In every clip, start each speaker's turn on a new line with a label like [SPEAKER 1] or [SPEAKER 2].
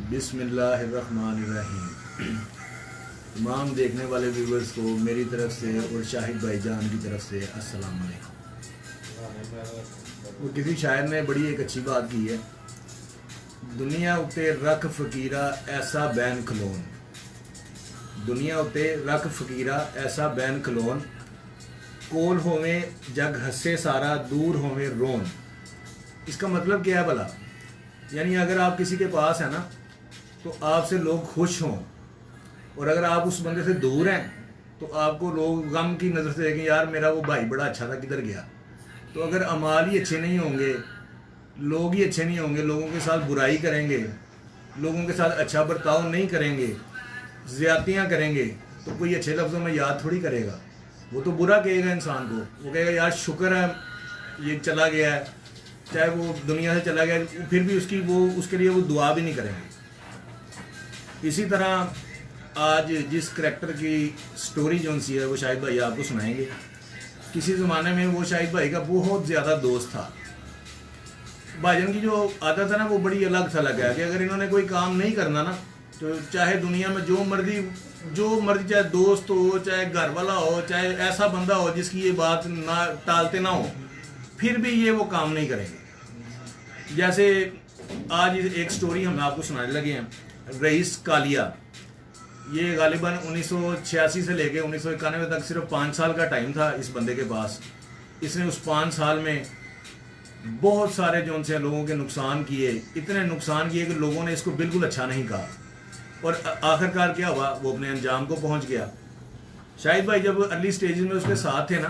[SPEAKER 1] बिस्मिल्लाहिर्रहमानिर्रहीम। तमाम देखने वाले व्यूवर्स को मेरी तरफ से और शाहिद भाईजान की तरफ से अस्सलाम वालेकुम। वो किसी शायर ने बड़ी एक अच्छी बात की है, दुनिया उत्ते रख फकीरा ऐसा बैन खलोन, दुनिया उत्ते रख फकीरा ऐसा बैन खलोन, कोल होवे जग हंसे सारा दूर होवे रोन। इसका मतलब क्या है भला? यानी अगर आप किसी के पास है ना तो आपसे लोग खुश हों, और अगर आप उस बंदे से दूर हैं तो आपको लोग गम की नज़र से देखें, यार मेरा वो भाई बड़ा अच्छा था, किधर गया। तो अगर अमाल ही अच्छे नहीं होंगे, लोग ही अच्छे नहीं होंगे, लोगों के साथ बुराई करेंगे, लोगों के साथ अच्छा बर्ताव नहीं करेंगे, ज़्यादतियाँ करेंगे, तो कोई अच्छे लफ्ज़ों में याद थोड़ी करेगा। वो तो बुरा कहेगा इंसान को, वो कहेगा यार शुक्र है ये चला गया है, चाहे वो दुनिया से चला गया, फिर भी उसके लिए वो दुआ भी नहीं करेंगे। इसी तरह आज जिस करैक्टर की स्टोरी जो सी है वो शाहिद भाई आपको सुनाएंगे। किसी ज़माने में वो शाहिद भाई का बहुत ज़्यादा दोस्त था। भाईजान की जो आदत है ना वो बड़ी अलग थलग है कि अगर इन्होंने कोई काम नहीं करना ना तो चाहे दुनिया में जो मर्जी चाहे दोस्त हो, चाहे घर वाला हो, चाहे ऐसा बंदा हो जिसकी ये बात ना टालते ना हो, फिर भी ये वो काम नहीं करेंगे। जैसे आज एक स्टोरी हम आपको सुनाने लगे हैं, रईस कालिया। ये गालिबन 1986 से लेके 1991 तक सिर्फ 5 साल का टाइम था इस बंदे के पास। इसने उस 5 साल में बहुत सारे जो उनसे लोगों के नुकसान किए, इतने नुकसान किए कि लोगों ने इसको बिल्कुल अच्छा नहीं कहा, और आखिरकार क्या हुआ, वो अपने अंजाम को पहुंच गया। शाहिद भाई जब अर्ली स्टेज में उसके साथ थे ना,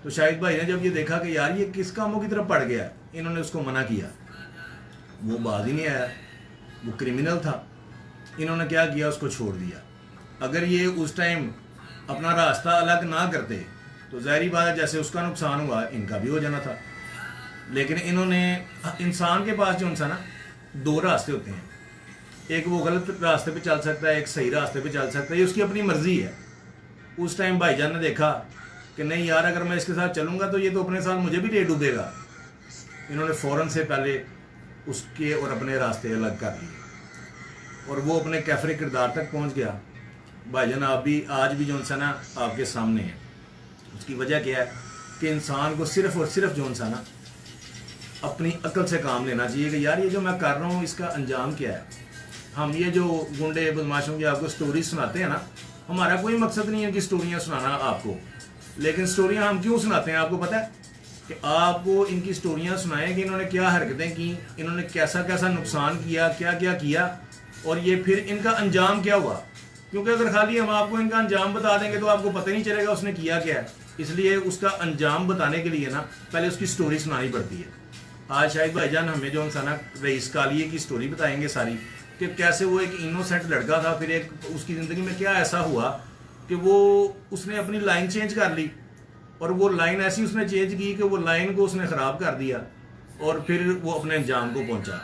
[SPEAKER 1] तो शाहिद भाई ने जब ये देखा कि यार ये किस कामों की तरफ पड़ गया, इन्होंने उसको मना किया। वो बाज ही नहीं आया, वो क्रिमिनल था। इन्होंने क्या किया, उसको छोड़ दिया। अगर ये उस टाइम अपना रास्ता अलग ना करते तो ज़ाहिरी बात है जैसे उसका नुकसान हुआ इनका भी हो जाना था। लेकिन इन्होंने, इंसान के पास जो इंसान ना 2 रास्ते होते हैं, एक वो गलत रास्ते पे चल सकता है, एक सही रास्ते पे चल सकता है, ये उसकी अपनी मर्जी है। उस टाइम भाईजान ने देखा कि नहीं यार अगर मैं इसके साथ चलूँगा तो ये तो अपने साथ मुझे भी ले डूबेगा। इन्होंने फ़ौरन से पहले उसके और अपने रास्ते अलग कर लिए, और वो अपने कैफरे किरदार तक पहुंच गया। भाईजान आप भी आज भी जो सा ना आपके सामने है। उसकी वजह क्या है कि इंसान को सिर्फ और सिर्फ जो सा ना अपनी अक्ल से काम लेना चाहिए कि यार ये जो मैं कर रहा हूँ इसका अंजाम क्या है। हम ये जो गुंडे बदमाशों की आपको स्टोरी सुनाते हैं ना, हमारा कोई मकसद नहीं है कि स्टोरियाँ सुनाना आपको, लेकिन स्टोरियाँ हम क्यों सुनाते हैं आपको पता है? कि आपको इनकी स्टोरियाँ सुनाएं कि इन्होंने क्या हरकतें की, इन्होंने कैसा कैसा नुकसान किया, क्या क्या किया, और ये फिर इनका अंजाम क्या हुआ। क्योंकि अगर खाली हम आपको इनका अंजाम बता देंगे तो आपको पता ही नहीं चलेगा उसने किया क्या है। इसलिए उसका अंजाम बताने के लिए ना पहले उसकी स्टोरी सुनानी पड़ती है। आज शाहिद भाईजान हमें जो इंसान रईस कालिए की स्टोरी बताएंगे सारी, कि कैसे वो एक इनोसेंट लड़का था, फिर एक उसकी ज़िंदगी में क्या ऐसा हुआ कि वो उसने अपनी लाइन चेंज कर ली, और वो लाइन ऐसी उसने चेंज की कि वो लाइन को उसने ख़राब कर दिया, और फिर वो अपने अंजाम को पहुंचा।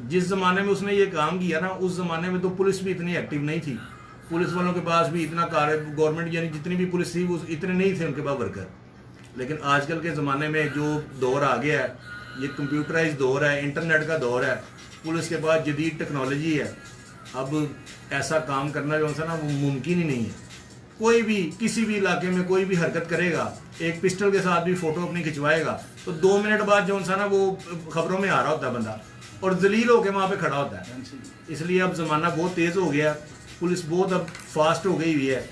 [SPEAKER 1] जिस ज़माने में उसने ये काम किया ना, उस ज़माने में तो पुलिस भी इतनी एक्टिव नहीं थी, पुलिस वालों के पास भी इतना गवर्नमेंट यानी जितनी भी पुलिस थी वो इतने नहीं थे उनके पास वर्कर। लेकिन आजकल के ज़माने में जो दौर आ गया है, ये कंप्यूटराइज दौर है, इंटरनेट का दौर है, पुलिस के पास जदीद टेक्नोलॉजी है। अब ऐसा काम करना जो है ना वो मुमकिन ही नहीं है। कोई भी किसी भी इलाके में कोई भी हरकत करेगा, एक पिस्टल के साथ भी फ़ोटो अपनी खिंचवाएगा, तो 2 मिनट बाद जो है ना वो खबरों में आ रहा होता है बंदा, और जलील होकर वहाँ पे खड़ा होता है। इसलिए अब ज़माना बहुत तेज़ हो गया, पुलिस बहुत अब फास्ट हो गई हुई है।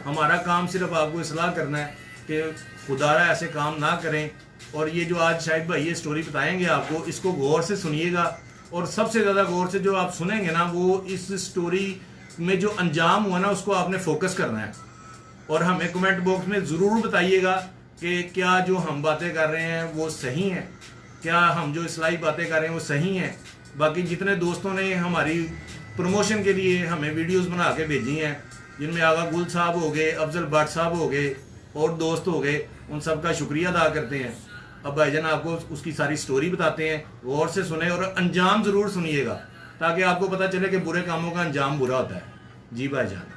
[SPEAKER 1] हमारा काम सिर्फ आपको इस्लाह करना है कि खुदारा ऐसे काम ना करें। और ये जो आज शाहिद भाई ये स्टोरी बताएंगे आपको, इसको गौर से सुनिएगा, और सबसे ज़्यादा गौर से जो आप सुनेंगे ना वो इस स्टोरी में जो अंजाम हुआ ना उसको आपने फोकस करना है। और हमें कमेंट बॉक्स में ज़रूर बताइएगा कि क्या जो हम बातें कर रहे हैं वो सही हैं, क्या हम जो इस्लाही बातें कर रहे हैं वो सही हैं। बाकी जितने दोस्तों ने हमारी प्रमोशन के लिए हमें वीडियोस बना के भेजी हैं, जिनमें आगा गुल साहब हो गए, अफजल भट्ट साहब हो गए, और दोस्त हो गए, उन सब का शुक्रिया अदा करते हैं। अब भाईजान आपको उसकी सारी स्टोरी बताते हैं, गौर से सुने और अंजाम ज़रूर सुनिएगा, ताकि आपको पता चले कि बुरे कामों का अंजाम बुरा होता है। जी भाईजान।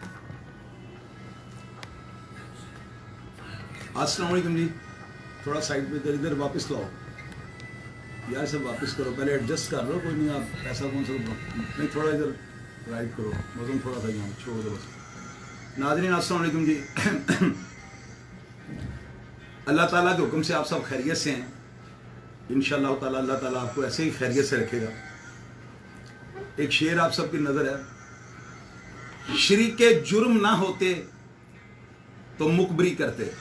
[SPEAKER 2] अस्सलाम वालेकुम जी, थोड़ा साइड पे इधर वापस लाओ। यार सब वापस करो, पहले एडजस्ट कर लो, कोई नहीं, आप ऐसा कौन सा नहीं, थोड़ा इधर राइट करो, मौसम थोड़ा सा यहाँ छोड़ दो बस। नाज़रीन अस्सलाम वालेकुम जी। अल्लाह ताला के हुक्म से आप सब खैरियत से हैं, इंशाअल्लाह ताला अल्लाह ताला आपको ऐसे ही खैरियत से रखेगा। एक शेर आप सबकी नज़र है, शरीके जुर्म ना होते तो मुखबरी करते,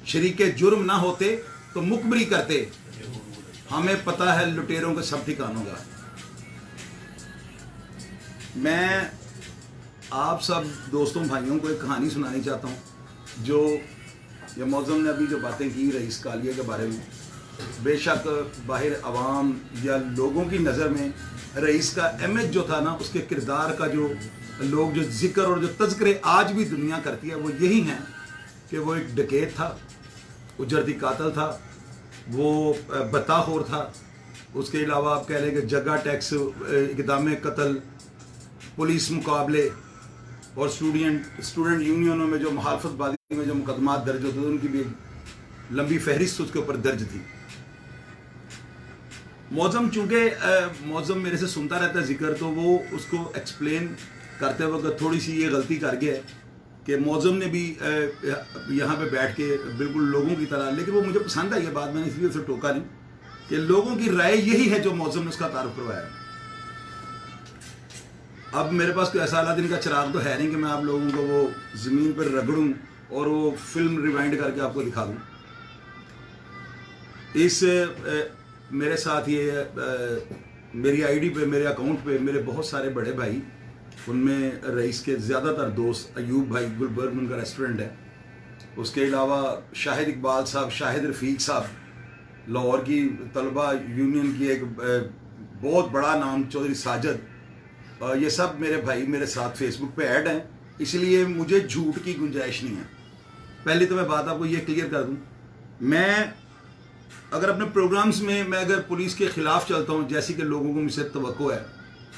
[SPEAKER 2] शरीके जुर्म ना होते तो मुखबरी करते, हमें पता है लुटेरों के सब ठिकानों का। मैं आप सब दोस्तों भाइयों को एक कहानी सुनानी चाहता हूँ, जो ये मौज़म ने अभी जो बातें की रईस कालिया के बारे में, बेशक बाहर आवाम या लोगों की नज़र में रईस का इमेज जो था ना, उसके किरदार का जो लोग जो जिक्र और जो तज़किरे आज भी दुनिया करती है वो यही हैं कि वो एक डकैत था, उजरती कातल था, वो बताखोर था। उसके अलावा आप कह लें कि जगह टैक्स, इक़दाम कत्ल, पुलिस मुकाबले और स्टूडेंट यूनियनों में जो मुखालफतबाजी में जो मुकदमात दर्ज होते थे, उनकी भी एक लंबी फहरिस्त उसके ऊपर दर्ज थी। मौज़म चूँकि मौज़म मेरे से सुनता रहता है जिक्र, तो वो उसको एक्सप्लेन करते वक्त थोड़ी सी ये गलती कर गया कि मौज़म ने भी यहाँ पे बैठ के बिल्कुल लोगों की तरह, लेकिन वो मुझे पसंद आई है बात, मैंने इसलिए उसे टोका नहीं कि लोगों की राय यही है जो मौज़म ने उसका तारुफ करवाया। अब मेरे पास कोई ऐसा अलादीन का चिराग तो है नहीं कि मैं आप लोगों को वो ज़मीन पर रगड़ूं और वो फिल्म रिवाइंड करके आपको दिखा दूं। इस मेरे साथ ये मेरी आईडी पे, मेरे अकाउंट पे मेरे बहुत सारे बड़े भाई, उनमें रईस के ज़्यादातर दोस्त, अयूब भाई गुलबर्ग उनका रेस्टोरेंट है, उसके अलावा शाहिद इकबाल साहब, शाहिद रफ़ीक साहब, लाहौर की तलबा यूनियन की एक बहुत बड़ा नाम चौधरी साजिद, ये सब मेरे भाई मेरे साथ फेसबुक पे ऐड हैं, इसलिए मुझे झूठ की गुंजाइश नहीं है। पहले तो मैं बात आपको ये क्लियर कर दूं, मैं अगर अपने प्रोग्राम्स में मैं अगर पुलिस के ख़िलाफ़ चलता हूँ, जैसे कि लोगों को मुझसे तवक्को है,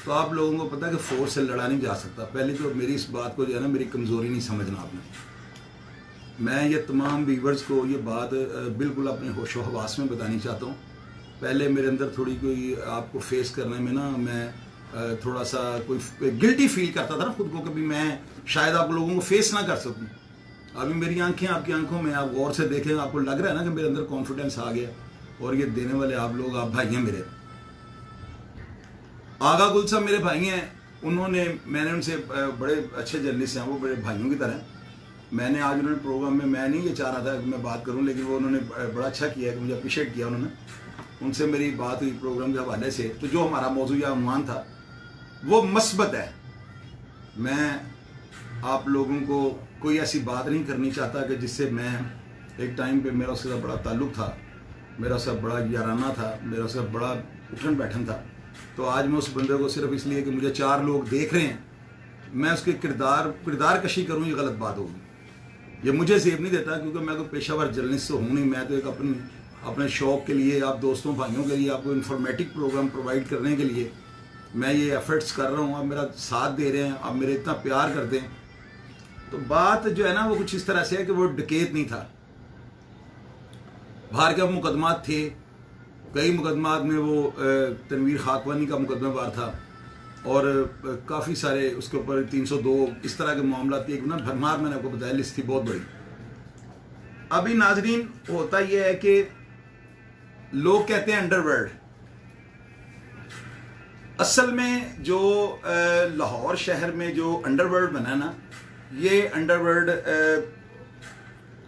[SPEAKER 2] तो आप लोगों को पता है कि फोर्स से लड़ा नहीं जा सकता। पहले तो मेरी इस बात को जो है ना, मेरी कमज़ोरी नहीं समझना आपने। मैं ये तमाम व्यूवर्स को ये बात बिल्कुल अपने होशो हवास में बतानी चाहता हूँ। पहले मेरे अंदर थोड़ी कोई आपको फेस करने में ना, मैं थोड़ा सा कोई गिल्टी फील करता था ना खुद को, कभी मैं शायद आप लोगों को फेस ना कर सकूँ। अभी मेरी आंखें आपकी आंखों में, आप गौर से देखें, आपको लग रहा है ना कि मेरे अंदर कॉन्फिडेंस आ गया, और ये देने वाले आप लोग, आप भाई हैं मेरे। आगा गुल साहब मेरे भाई हैं, उन्होंने, मैंने उनसे बड़े अच्छे जर्नलिस्ट हैं, वो बड़े भाइयों की तरह। मैंने आज उन्होंने प्रोग्राम में, मैं नहीं ये चाह रहा था कि मैं बात करूं, लेकिन वो उन्होंने बड़ा अच्छा किया कि मुझे अप्रिशिएट किया उन्होंने। उनसे मेरी बात हुई प्रोग्राम के हवाले से, तो जो हमारा मौजू या उन्वान था वो मस्बत है। मैं आप लोगों को कोई ऐसी बात नहीं करनी चाहता कि जिससे मैं, एक टाइम पे मेरा उसके साथ बड़ा ताल्लुक़ था, मेरा उससे बड़ा याराना था, मेरा उससे बड़ा उठन बैठन था, तो आज मैं उस बंदे को सिर्फ इसलिए कि मुझे 4 लोग देख रहे हैं, मैं उसके किरदार कशी करूँ, ये गलत बात होगी। ये मुझे सेफ नहीं देता, क्योंकि मैं कोई पेशावर जर्नलिस्ट तो हूँ नहीं। मैं तो एक अपने शौक़ के लिए, आप दोस्तों भाइयों के लिए, आपको इन्फॉर्मेटिव प्रोग्राम प्रोवाइड करने के लिए मैं ये एफर्ट्स कर रहा हूँ। आप मेरा साथ दे रहे हैं, आप मेरे इतना प्यार करते हैं। तो बात जो है ना, वो कुछ इस तरह से है कि वो डकैत नहीं था। बाहर के मुकदमात थे, कई मुकदमात में वो तनवीर खाकवानी का मुकदमेवार था, और काफ़ी सारे उसके ऊपर 302 इस तरह के मामला थी, एक ना भरमार, मैंने आपको बताया, लिस्ट थी बहुत बड़ी। अभी नाजरीन होता यह है कि लोग कहते हैं अंडरवर्ल्ड, असल में जो लाहौर शहर में जो अंडरवर्ल्ड बना ना, ये अंडरवर्ल्ड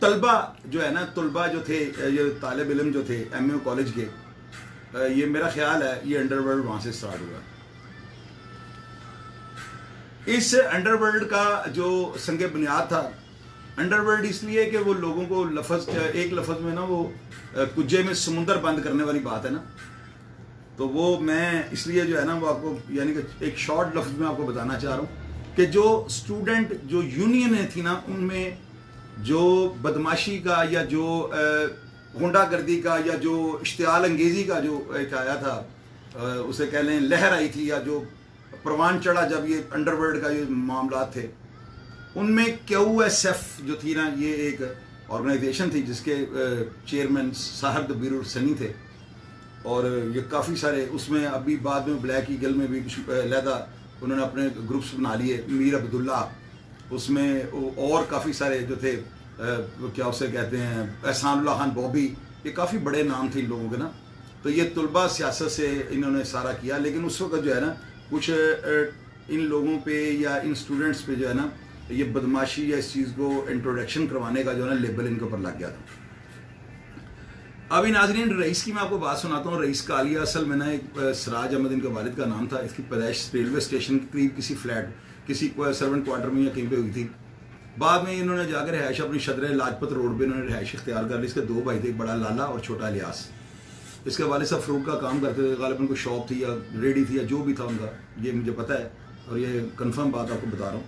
[SPEAKER 2] तलबा जो है ना, तलबा जो थे, ये तालिब इल्म जो थे एमयू कॉलेज के, ये मेरा ख्याल है ये अंडरवर्ल्ड वहाँ से स्टार्ट हुआ। इस अंडरवर्ल्ड का जो संग बुनियाद था, अंडरवर्ल्ड इसलिए कि वो लोगों को एक लफ्ज़ में ना, वो कुज्जे में समुंदर बंद करने वाली बात है ना, तो वो मैं इसलिए जो है ना, वो आपको यानी कि एक शॉर्ट लफ्ज़ में आपको बताना चाह रहा हूँ कि जो स्टूडेंट जो यूनियन थी ना, उनमें जो बदमाशी का या जो गुंडागर्दी का या जो इश्तियाल अंगेज़ी का जो एक आया था, उसे कह लें लहर आई थी, या जो परवान चढ़ा जब ये अंडरवर्ल्ड का ये मामला थे, उनमें QSF जो थी ना, ये एक ऑर्गेनाइजेशन थी जिसके चेयरमैन साहब दबीर सनी थे, और ये काफ़ी सारे उसमें अभी बाद में ब्लैक ईगल में भी कुछ अलहदा उन्होंने अपने ग्रुप्स बना लिए, मीर अब्दुल्ला उसमें, और काफ़ी सारे जो थे क्या उसे कहते हैं, एहसानुल्लाह खान बॉबी, ये काफ़ी बड़े नाम थे इन लोगों के ना। तो ये तलबा सियासत से इन्होंने सारा किया, लेकिन उस वक्त जो है ना कुछ इन लोगों पे या इन स्टूडेंट्स पे जो है ना ये बदमाशी या इस चीज़ को इंट्रोडक्शन करवाने का जो है ना लेबल इनके ऊपर लग गया था। अभी नाजरीन रईस की मैं आपको बात सुनाता हूँ। रईस कालिया असल में ना एक सराज अहमद इनके वालिद का नाम था। इसकी पैदाइश रेलवे स्टेशन के करीब किसी फ्लैट किसी सर्वेंट क्वार्टर में या कहीं पे हुई थी। बाद में इन्होंने जाकर रिहाइश अपनी शदर लाजपत रोड पे इन्होंने रिहाइश इख्तियार कर ली। इसके दो भाई थे, एक बड़ा लाला और छोटा इलियास। इसके वालिद साहब फ्रूट का काम करते थे, गालिबन कोई शॉप थी या रेडी थी या जो भी था उनका, ये मुझे पता है और ये कंफर्म बात आपको बता रहा हूँ।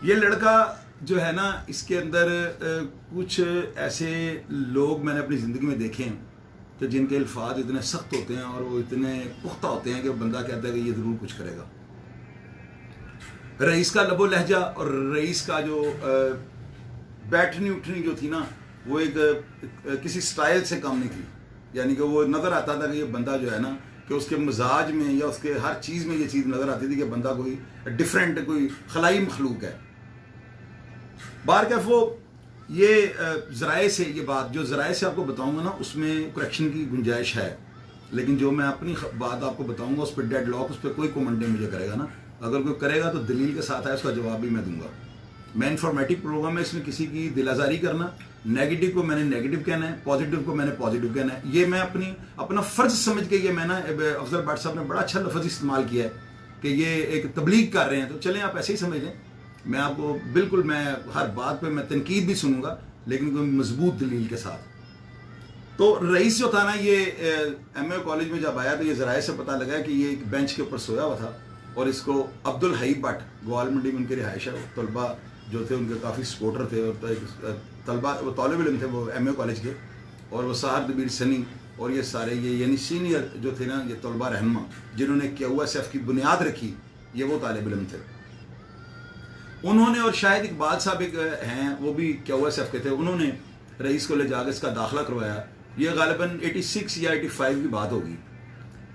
[SPEAKER 2] ये लड़का जो है ना इसके अंदर कुछ ऐसे लोग मैंने अपनी ज़िंदगी में देखे हैं कि जिनके अल्फाज इतने सख्त होते हैं और वो इतने पुख्ता होते हैं कि बंदा कहता है कि ये ज़रूर कुछ करेगा। रईस का लबो लहजा और रईस का जो बैठनी उठनी जो थी ना वो एक किसी स्टाइल से कम नहीं थी। यानी कि वो नज़र आता था कि ये बंदा जो है ना कि उसके मिजाज में या उसके हर चीज़ में ये चीज़ नज़र आती थी कि बंदा कोई डिफरेंट, कोई खलाई मखलूक है। बार कैफ वो ये ज़राए से ये बात जो ज़राए से आपको बताऊंगा ना उसमें करेक्शन की गुंजाइश है, लेकिन जो मैं अपनी बात आपको बताऊंगा उस पर डेड लॉक, उस पर कोई कमेंट नहीं मुझे करेगा ना। अगर कोई करेगा तो दलील के साथ है, उसका जवाब भी मैं दूंगा। मैं इंफॉर्मेटिव प्रोग्राम है, इसमें किसी की दिलाजारी करना, नेगेटिव को मैंने नेगेटिव कहना है, पॉजिटिव को मैंने पॉजिटिव कहना है। ये मैं अपना फ़र्ज समझ के ये मैं ना अफजल भट्ट साहब ने बड़ा अच्छा लफ्ज़ इस्तेमाल किया है कि ये एक तबलीग कर रहे हैं, तो चलें आप ऐसे ही समझ लें। मैं आपको बिल्कुल मैं हर बात पे मैं तनकीद भी सुनूंगा, लेकिन कोई मजबूत दलील के साथ। तो रईस जो था ना ये MA कॉलेज में जब आया तो ये ज़राए से पता लगा कि ये एक बेंच के ऊपर सोया हुआ था और इसको अब्दुल हई भट्ट ग्वाल मंडी में उनकी रिहाइश है, तलबा जो थे उनके काफ़ी सपोर्टर थे और तलबा वो तालिब इल्म थे वो MA कॉलेज के, और वो साहब दबीर सनी और ये सारे ये यानी सीनियर जो थे ना ये तलबा रहनुमा जिन्होंने QSF की बुनियाद रखी, ये वो तालिब इल्म थे। उन्होंने और शायद इकबाल साहब एक हैं वो भी QSF के थे, उन्होंने रईस को ले जाकर इसका दाखिला करवाया। ये गालिबन 86 या 85 की बात होगी।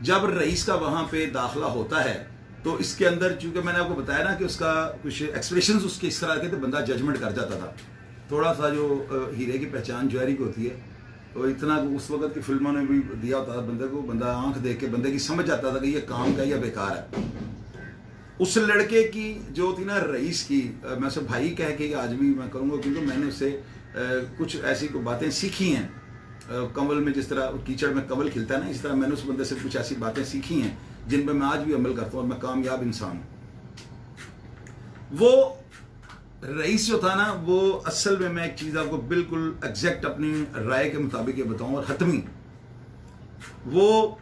[SPEAKER 2] जब रईस का वहाँ पे दाखिला होता है तो इसके अंदर चूंकि मैंने आपको बताया ना कि उसका कुछ एक्सप्रेशंस उसके इस तरह के थे, बंदा जजमेंट कर जाता था। थोड़ा सा जो हीरे की पहचान ज्वेलरी की होती है, तो इतना उस वक्त की फिल्मों ने भी दिया होता था बंदे को, बंदा आंख देख के बंदे की समझ जाता था कि ये काम का या बेकार है। उस लड़के की जो थी ना रईस की, मैं उसे भाई कह के आज भी मैं करूँगा क्योंकि मैंने उससे कुछ ऐसी बातें सीखी हैं। कंवल में जिस तरह कीचड़ में कंवल खिलता है ना, इस तरह मैंने उस बंदे से कुछ ऐसी बातें सीखी हैं जिन पर मैं आज भी अमल करता हूँ और मैं कामयाब इंसान हूँ। वो रईस जो था ना वो असल में मैं एक चीज़ आपको बिल्कुल एग्जैक्ट अपनी राय के मुताबिक ये बताऊँ और हतमी, वो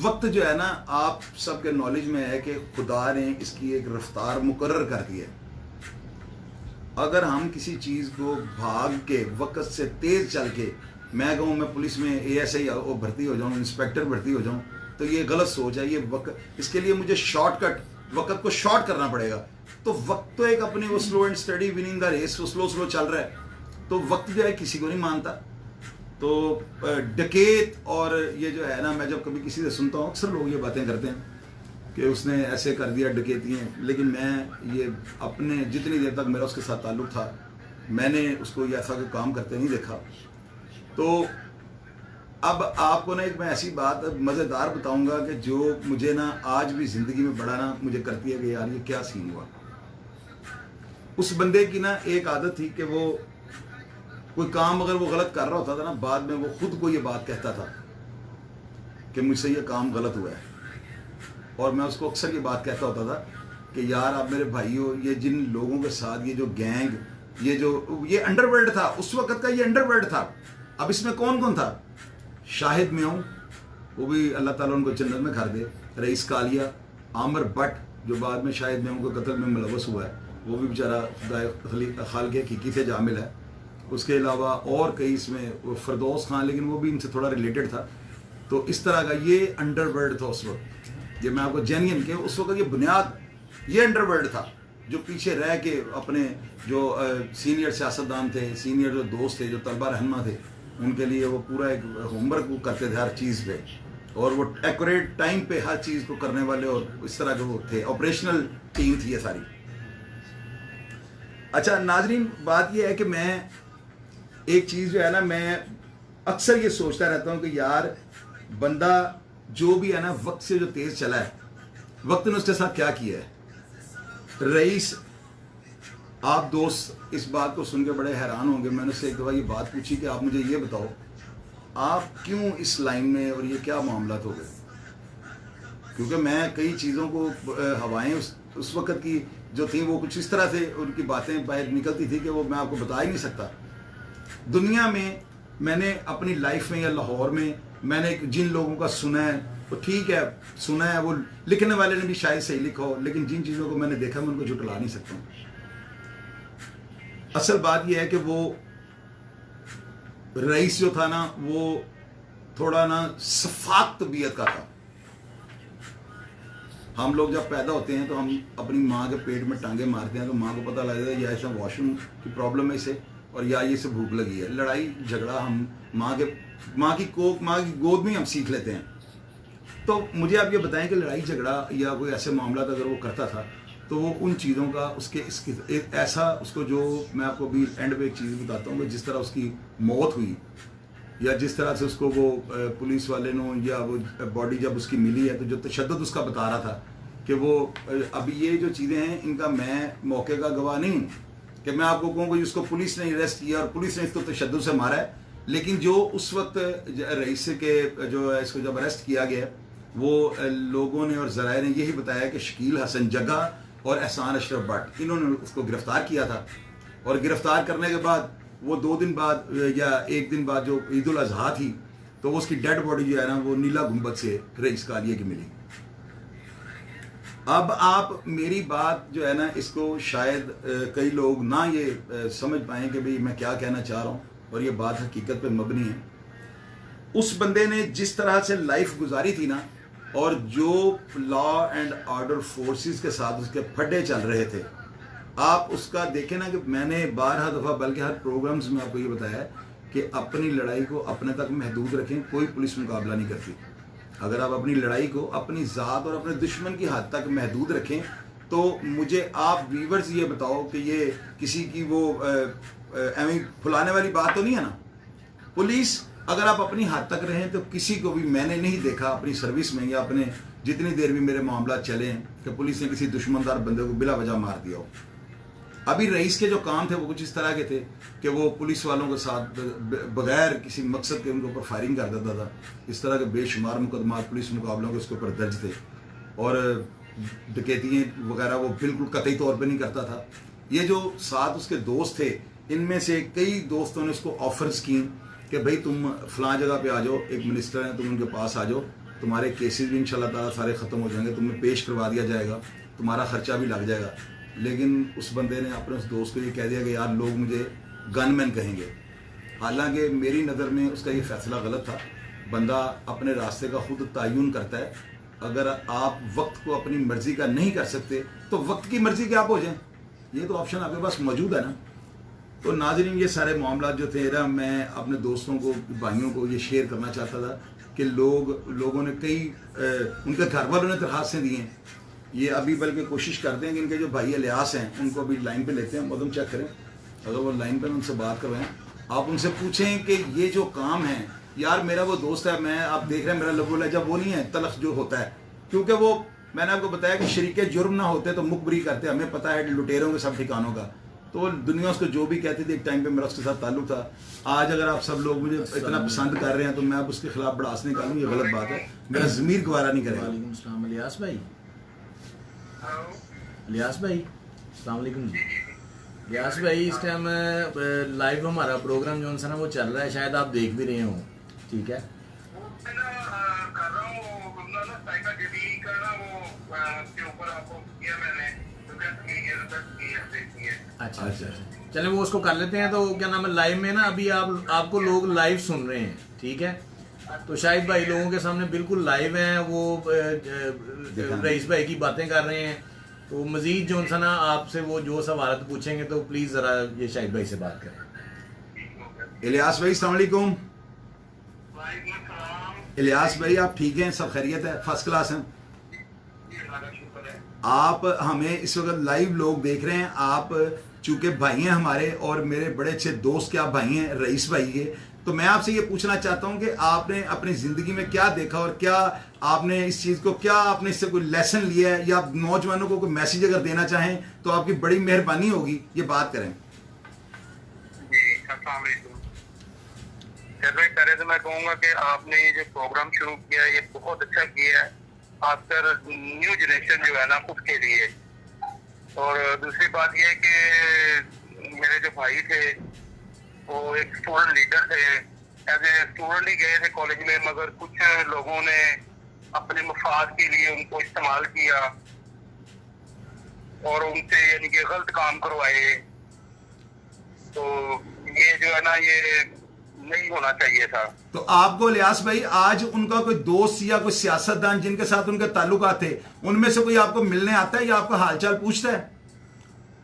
[SPEAKER 2] वक्त जो है ना आप सबके नॉलेज में है कि खुदा ने इसकी एक रफ्तार मुकर्रर कर दी है। अगर हम किसी चीज़ को भाग के वक्त से तेज चल के मैं कहूँ मैं पुलिस में ASI भर्ती हो जाऊँ, इंस्पेक्टर भर्ती हो जाऊँ, तो ये गलत सोच है। ये वक्त इसके लिए मुझे शॉर्टकट वक्त को शॉर्ट करना पड़ेगा। तो वक्त तो एक अपनी वो slow and steady winning the race, वो स्लो स्लो चल रहा है, तो वक्त जो है किसी को नहीं मानता। तो डकैत और ये जो है ना, मैं जब कभी किसी से सुनता हूँ अक्सर लोग ये बातें करते हैं कि उसने ऐसे कर दिया डकैती हैं, लेकिन मैं ये अपने जितनी देर तक मेरा उसके साथ ताल्लुक़ था मैंने उसको ये ऐसा कोई काम करते नहीं देखा। तो अब आपको ना एक मैं ऐसी बात मज़ेदार बताऊंगा कि जो मुझे ना आज भी ज़िंदगी में बड़ा ना मुझे करती है कि यार ये क्या सीन हुआ। उस बंदे की ना एक आदत थी कि वो कोई काम अगर वो गलत कर रहा होता था ना, बाद में वो खुद को ये बात कहता था कि मुझसे ये काम गलत हुआ है, और मैं उसको अक्सर ये बात कहता होता था कि यार आप मेरे भाई हो, ये जिन लोगों के साथ ये जो गैंग ये अंडरवर्ल्ड था उस वक्त का, ये अंडरवर्ल्ड था। अब इसमें कौन कौन था? शाहिद में हूँ, वो भी अल्लाह ताला उनको जन्नत में घर दे, रईस कालिया, आमिर भट्ट जो बाद में शाहिद में उनको कत्ल में मुलव्वस हुआ है, वो भी बेचारा खालके हकीकी से जामिल है। उसके अलावा और कई इसमें फरदौस खान, लेकिन वो भी इनसे थोड़ा रिलेटेड था। तो इस तरह का ये अंडरवर्ल्ड था उस वक्त। ये मैं आपको जेन्युइन के उस वक्त ये बुनियाद ये अंडरवर्ल्ड था। जो पीछे रह के अपने जो सीनियर सियासतदान थे, सीनियर जो दोस्त थे, जो तलबा रहनमा थे, उनके लिए वो पूरा एक होमवर्क वो करते थे हर चीज़ पे, और वो एक्यूरेट टाइम पे हर चीज़ को करने वाले, और इस तरह के वो थे, ऑपरेशनल टीम थी ये सारी। अच्छा नाजरीन, बात ये है कि मैं एक चीज़ जो है ना, मैं अक्सर ये सोचता रहता हूँ कि यार बंदा जो भी है ना, वक्त से जो तेज़ चला है, वक्त ने उसके साथ क्या किया है। रईस, आप दोस्त इस बात को सुन के बड़े हैरान होंगे, मैंने उससे एक दफ़ा ये बात पूछी कि आप मुझे ये बताओ आप क्यों इस लाइन में, और ये क्या मामला हो गए, क्योंकि मैं कई चीज़ों को हवाएं उस वक्त की जो थी वो कुछ इस तरह से उनकी बातें बाहर निकलती थी कि वो मैं आपको बता ही नहीं सकता। दुनिया में मैंने अपनी लाइफ में या लाहौर में मैंने जिन लोगों का सुना है, तो ठीक है सुना है, वो लिखने वाले ने भी शायद सही लिखा हो, लेकिन जिन चीज़ों को मैंने देखा मैं उनको झुटला नहीं सकता हूँ। असल बात यह है कि वो रईस जो था ना, वो थोड़ा ना सफाक तबीयत का था। हम लोग जब पैदा होते हैं तो हम अपनी माँ के पेट में टांगे मारते हैं, तो माँ को पता लग जाता है या ऐसा वॉशरूम की प्रॉब्लम है इसे, और या ये से भूख लगी है। लड़ाई झगड़ा हम माँ की गोद में हम सीख लेते हैं। तो मुझे आप ये बताएं कि लड़ाई झगड़ा या कोई ऐसे मामला अगर वो करता था, तो वो उन चीज़ों का उसके ऐसा उसको, जो मैं आपको अभी एंड पे एक चीज़ बताता हूँ कि जिस तरह उसकी मौत हुई, या जिस तरह से उसको वो पुलिस वाले ने, या वो बॉडी जब उसकी मिली है, तो जो तशद्दुद उसका बता रहा था कि वो अभी ये जो चीज़ें हैं इनका मैं मौके का गवाह नहीं हूँ कि मैं आपको कहूँ कि उसको पुलिस ने अरेस्ट किया और पुलिस ने इसको तशद्दुद से मारा है, लेकिन जो उस वक्त रईस के जो है इसको जब अरेस्ट किया गया, वो लोगों ने और ज़राए ने यही बताया कि शकील हसन जग्गा और एहसान अशरफ भट्ट, इन्होंने उसको गिरफ्तार किया था। और गिरफ्तार करने के बाद वो 2 दिन बाद या 1 दिन बाद जो ईद उल अजहा थी, तो वो उसकी डेड बॉडी जो है ना, वो नीला गुंबद से रईस कालिए की मिली। अब आप मेरी बात जो है ना, इसको शायद कई लोग ना ये समझ पाएं कि भाई मैं क्या कहना चाह रहा हूँ, और ये बात हकीकत पे मबनी है। उस बंदे ने जिस तरह से लाइफ गुजारी थी ना, और जो लॉ एंड ऑर्डर फोर्सेस के साथ उसके फड्डे चल रहे थे, आप उसका देखें ना कि मैंने 12 दफ़ा बल्कि हर प्रोग्राम्स में आपको ये बताया है कि अपनी लड़ाई को अपने तक महदूद रखें, कोई पुलिस मुकाबला नहीं करती। अगर आप अपनी लड़ाई को अपनी ज़ात और अपने दुश्मन की हद तक महदूद रखें, तो मुझे आप व्यूवर्स ये बताओ कि ये किसी की वो एवं फुलाने वाली बात तो नहीं है ना। पुलिस अगर आप अपनी हद तक रहें, तो किसी को भी मैंने नहीं देखा अपनी सर्विस में या अपने जितनी देर भी मेरे मामला चले हैं कि पुलिस ने किसी दुश्मनदार बंदे को बिला वजह मार दिया हो। अभी रईस के जो काम थे वो कुछ इस तरह के थे कि वो पुलिस वालों के साथ बगैर किसी मकसद के उनके ऊपर फायरिंग कर देता था। इस तरह के बेशुमार मुकदमा पुलिस मुकाबलों के उसके ऊपर दर्ज थे, और डकैतियाँ वगैरह वो बिल्कुल कतई तौर पे नहीं करता था। ये जो साथ उसके दोस्त थे, इनमें से कई दोस्तों ने उसको ऑफर्स की कि भाई तुम फलां जगह पे आ जाओ, एक मिनिस्टर हैं, तुम उनके पास आ जाओ, तुम्हारे केसेस भी इंशाल्लाह ताला सारे ख़त्म हो जाएंगे, तुम्हें पेश करवा दिया जाएगा, तुम्हारा ख़र्चा भी लग जाएगा। लेकिन उस बंदे ने अपने उस दोस्त को ये कह दिया कि यार लोग मुझे गनमैन कहेंगे। हालांकि मेरी नज़र में उसका ये फ़ैसला गलत था। बंदा अपने रास्ते का खुद तयन करता है। अगर आप वक्त को अपनी मर्ज़ी का नहीं कर सकते, तो वक्त की मर्ज़ी के आप हो जाएं, ये तो ऑप्शन आपके पास मौजूद है ना। तो नाज़रीन, ये सारे मामला जो थे ना, मैं अपने दोस्तों को, भाइयों को ये शेयर करना चाहता था कि लोगों ने कई उनके घर वालों ने दरखास्तें दी हैं। ये अभी बल्कि कोशिश करते हैं कि इनके जो भाई इलियास हैं उनको अभी लाइन पे लेते हैं, मदम चेक करें, अगर वो लाइन पे उनसे बात कर रहे हैं, आप उनसे पूछें कि ये जो काम है, यार मेरा वो दोस्त है, मैं आप देख रहे हैं मेरा लबो लहजा वो नहीं है, तलख जो होता है, क्योंकि वो मैंने आपको बताया कि शरीके जुर्म ना होते तो मुखबरी करते, हमें पता है लुटेरों के सब ठिकानों का। तो दुनिया उसको जो भी कहती थी, एक टाइम पे मेरा उसके साथ ताल्लुक था। आज अगर आप सब लोग मुझे इतना पसंद कर रहे हैं तो मैं अब उसके खिलाफ बड़ास निकालूँ, ये गलत बात है, मेरा ज़मीर गवारा नहीं करेगा।
[SPEAKER 3] इलियास भाई, इलियास भाई, अस्सलाम वालेकुम जी। इलियास भाई, इस टाइम लाइव हमारा प्रोग्राम जो है ना वो चल रहा है, शायद आप देख भी रहे हो, ठीक है? अच्छा अच्छा, चले वो उसको कर लेते हैं। तो क्या नाम है, लाइव में ना अभी आपको लोग लाइव सुन रहे हैं, ठीक है? तो शाहिद भाई लोगों के सामने बिल्कुल लाइव हैं, वो रईस भाई की बातें कर रहे हैं। तो मजीद जो सा ना आपसे वो जो सवाल पूछेंगे तो प्लीज जरा ये शाहिद भाई से बात करें।
[SPEAKER 2] इलियास भाई अस्सलाम वालेकुम। इलियास भाई आप ठीक हैं, सब खैरियत है, फर्स्ट क्लास हैं। आप हमें इस वक्त लाइव लोग देख रहे हैं, आप चूंकि भाई हैं हमारे और मेरे बड़े अच्छे दोस्त के आप भाई हैं, रईस भाई के, तो मैं आपसे ये पूछना चाहता हूं कि आपने अपनी जिंदगी में क्या देखा और क्या आपने इस चीज को, क्या आपने इससे कोई लेसन लिया है या आप नौजवानों को कोई मैसेज अगर देना चाहें तो आपकी बड़ी मेहरबानी होगी, ये बात करें।
[SPEAKER 4] जी अस्सलाम वालेकुम। चलो पहले तो मैं कहूँगा कि आपने ये जो प्रोग्राम शुरू किया है ये बहुत अच्छा किया है, खासकर न्यू जनरेशन जो है ना उसके लिए। और दूसरी बात ये है कि मेरे जो भाई थे वो एक स्टूडेंट लीडर थे, एज ए स्टूडेंट ही गए थे कॉलेज में, मगर कुछ लोगों ने अपने मफाद के लिए उनको इस्तेमाल किया और उनसे यानी कि गलत काम करवाए। तो ये जो है ना ये नहीं होना चाहिए था।
[SPEAKER 2] तो आपको इलियास भाई आज उनका कोई दोस्त या कोई सियासतदान जिनके साथ उनके ताल्लुकात थे, उनमें से कोई आपको मिलने आता है या आपका हालचाल पूछता है?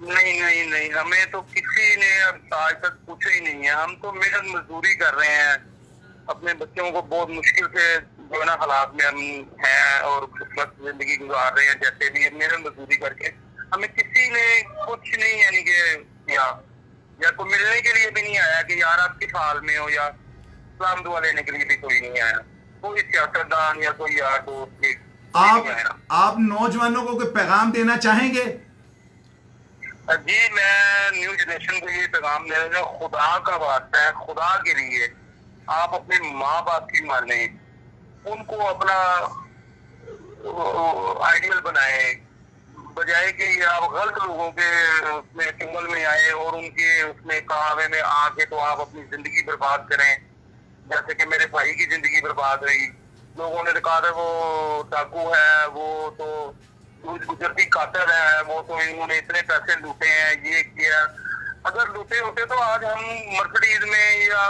[SPEAKER 4] नहीं नहीं नहीं, हमें तो किसी ने अब आज तक पूछा ही नहीं है। हम तो मेहनत मजदूरी कर रहे हैं, अपने बच्चों को बहुत मुश्किल से जो है ना हालात में हम हैं और खुशबक जिंदगी गुजार रहे हैं, जैसे भी मेहनत मजदूरी करके। हमें किसी ने कुछ नहीं यानी कि या कोई मिलने के लिए भी नहीं आया कि यार आप किस हाल में हो, या सलाम दुआ लेने के लिए भी कोई नहीं आया, कोई सियासतदान या कोई यार दोस्त।
[SPEAKER 2] आप नौजवानों को कोई पैगाम देना चाहेंगे?
[SPEAKER 4] जी मैं न्यू जनरेशन को ये पैगाम दे रहा हूँ, खुदा का वास्ता है, खुदा के लिए आप अपने माँ बाप की माने, उनको अपना आइडियल बनाए, बजाय कि आप गलत लोगों के उसमें चुंगल में आए और उनके उसमें कहावे में आके तो आप अपनी जिंदगी बर्बाद करें। जैसे कि मेरे भाई की जिंदगी बर्बाद हुई, लोगों ने कहा था वो डाकू है, वो तो गुजरती कातर है, वो तो इन्होंने इतने पैसे लूटे हैं, ये किया। अगर लूटे होते तो आज हम मर्सिडीज में या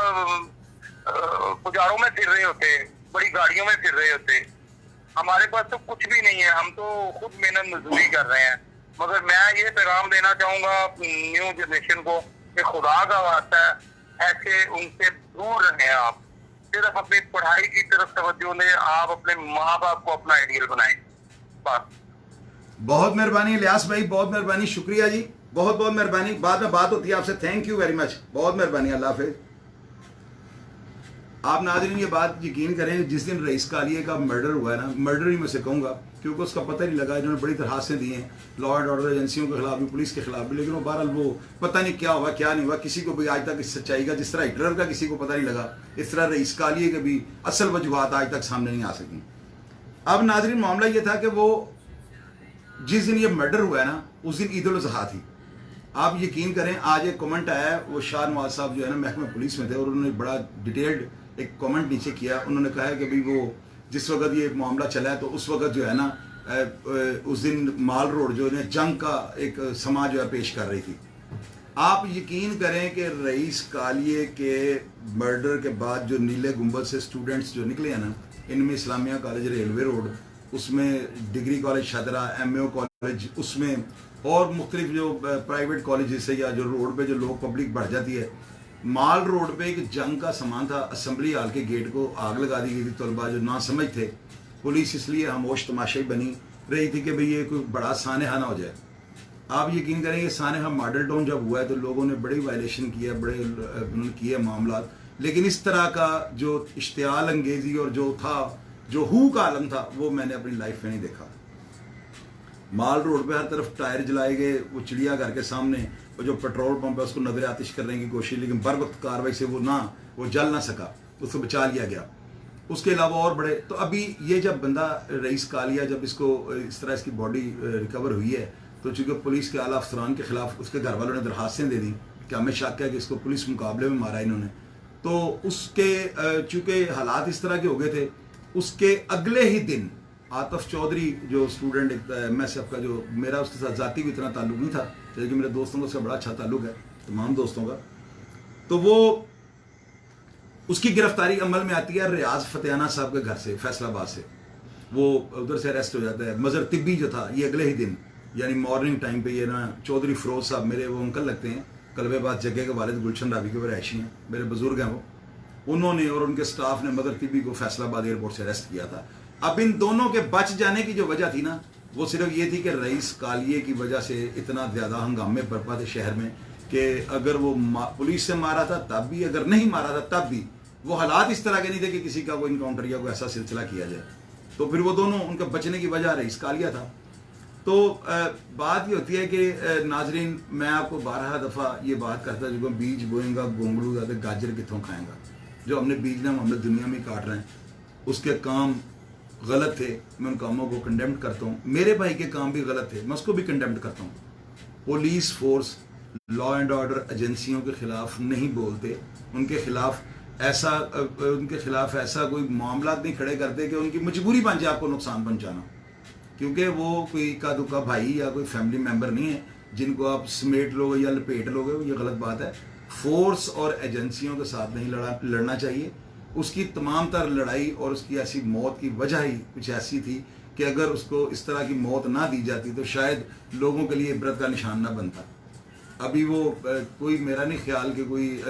[SPEAKER 4] पुजारों में फिर रहे होते, बड़ी गाड़ियों में फिर रहे होते। हमारे पास तो कुछ भी नहीं है, हम तो खुद मेहनत मजदूरी कर रहे हैं। मगर मैं ये पैगाम देना चाहूंगा न्यू जनरेशन को कि खुदा का वास्ता है ऐसे उनसे दूर रहें। आप सिर्फ अपनी पढ़ाई की तरफ तवज्जो दें, आप अपने माँ बाप को अपना आइडियल बनाएं बस।
[SPEAKER 2] बहुत मेहरबानी इलियास भाई, बहुत मेहरबानी, शुक्रिया जी, बहुत बहुत मेहरबानी। बाद में बात होती है आपसे, थैंक यू वेरी मच, बहुत मेहरबानी, अल्लाह हाफिज। आप नाज़रीन ये बात यकीन करें, जिस दिन रईस कालिए का मर्डर हुआ है ना, मर्डर ही मैं से कहूँगा क्योंकि उसका पता नहीं लगा, इन्होंने बड़ी तरह से दिए हैं लॉ एंड ऑर्डर एजेंसियों के खिलाफ भी, पुलिस के खिलाफ भी, लेकिन वो बहरहाल वो पता नहीं क्या हुआ क्या नहीं हुआ, किसी को भी आज तक इस सच्चाई का, जिस तरह हिटलर का किसी को पता नहीं लगा, इस तरह रईस कालिए के भी असल वजूहत आज तक सामने नहीं आ सकी। अब नाज़रीन मामला ये था कि वो जिस दिन ये मर्डर हुआ है ना उस दिन ईद उल अज़हा थी। आप यकीन करें आज एक कमेंट आया है, वो शाह नवाज साहब जो है ना महकमा पुलिस में थे और उन्होंने बड़ा डिटेल्ड एक कमेंट नीचे किया। उन्होंने कहा है कि भाई वो जिस वक्त ये मामला चला है तो उस वक्त जो है ना उस दिन माल रोड जो है जंग का एक समा जो है पेश कर रही थी। आप यकीन करें कि रईस कालिए के मर्डर के बाद जो नीले गुंबद से स्टूडेंट्स जो निकले हैं ना, इनमें इस्लामिया कॉलेज रेलवे रोड, उसमें degree college Shahdara, MAO college, उसमें और मुख्तलिफ जो प्राइवेट कॉलेज है या जो रोड पे जो लोग पब्लिक बढ़ जाती है, माल रोड पे एक जंग का सामान था, असेंबली हॉल के गेट को आग लगा दी गई थी। तलबा जो ना समझ थे, पुलिस इसलिए खामोश तमाशाई बनी रही थी कि भाई ये कोई बड़ा सानहा ना हो जाए। आप यकीन करें ये सानहा मॉडल टाउन जब हुआ है तो लोगों ने बड़ी वायलेशन किया, बड़े उन्होंने किए मामला, लेकिन इस तरह का जो इश्तियाल अंगेजी और जो था जो हू का आलम था वो मैंने अपनी लाइफ में नहीं देखा। माल रोड पे हर तरफ टायर जलाए गए, वो चिड़ियाघर के सामने वो जो पेट्रोल पंप है उसको नजर आतिश करने की कोशिश, लेकिन बर वक्त कार्रवाई से वो जल ना सका, उसको बचा लिया गया। उसके अलावा और बड़े, तो अभी ये जब बंदा रईस कालिया जब इसको इस तरह इसकी बॉडी रिकवर हुई है तो चूंकि पुलिस के आला अफसरान के खिलाफ उसके घर वालों ने दरखास्तें दे दी कि हमें शक है कि इसको पुलिस मुकाबले में मारा इन्होंने, तो उसके चूंकि हालात इस तरह के हो गए थे, उसके अगले ही दिन आतिफ चौधरी जो स्टूडेंट MSF का, जो मेरा उसके साथ जाती भी इतना ताल्लुक नहीं था, लेकिन मेरे दोस्तों का उसका बड़ा अच्छा ताल्लुक है, तमाम दोस्तों का, तो वो उसकी गिरफ्तारी अमल में आती है रियाज फतेहाना साहब के घर से, फैसलाबाद से। वो उधर से अरेस्ट हो जाता है। मजर तिब्बी जो था ये अगले ही दिन यानी मॉर्निंग टाइम पे ये ना चौधरी फिरोज साहब मेरे वो अंकल लगते हैं, कलवेबाद जगह के वालिद गुलशन रावी के रहायशी हैं, मेरे बुजुर्ग हैं वो, उन्होंने और उनके स्टाफ ने मदर टीबी को फैसलाबाद एयरपोर्ट से अरेस्ट किया था। अब इन दोनों के बच जाने की जो वजह थी ना, वो सिर्फ ये थी कि रईस कालिए की वजह से इतना ज़्यादा हंगामे बरपा थे शहर में कि अगर वो पुलिस से मारा था तब भी, अगर नहीं मारा था तब भी, वो हालात इस तरह के नहीं थे कि किसी का कोई इनकाउंटर या कोई ऐसा सिलसिला किया जाए। तो फिर वो दोनों, उनके बचने की वजह रईस कालिया था। तो बात ये होती है कि नाजरीन, मैं आपको 12 दफ़ा ये बात करता जो बीज बोएंगा गोंगलू या गाजर कितों खाएंगा। जो हमने बीज ना हमने दुनिया में काट रहे हैं, उसके काम गलत थे, मैं उन कामों को कंडेम करता हूँ। मेरे भाई के काम भी गलत थे, मैं उसको भी कंडेम करता हूँ। Police force, law and order एजेंसियों के खिलाफ नहीं बोलते, उनके खिलाफ ऐसा कोई मामला नहीं खड़े करते कि उनकी मजबूरी बन जाए आपको नुकसान पहुंचाना, क्योंकि वो कोई इक्का दुक्का भाई या कोई फैमिली मेंबर नहीं है जिनको आप समेट लोगे या लपेट लोगे, ये गलत बात है। फोर्स और एजेंसियों के साथ नहीं लड़ना चाहिए। उसकी तमाम तर लड़ाई और उसकी ऐसी मौत की वजह ही कुछ ऐसी थी कि अगर उसको इस तरह की मौत ना दी जाती तो शायद लोगों के लिए इबरत का निशान ना बनता। अभी वो कोई मेरा नहीं ख्याल कि कोई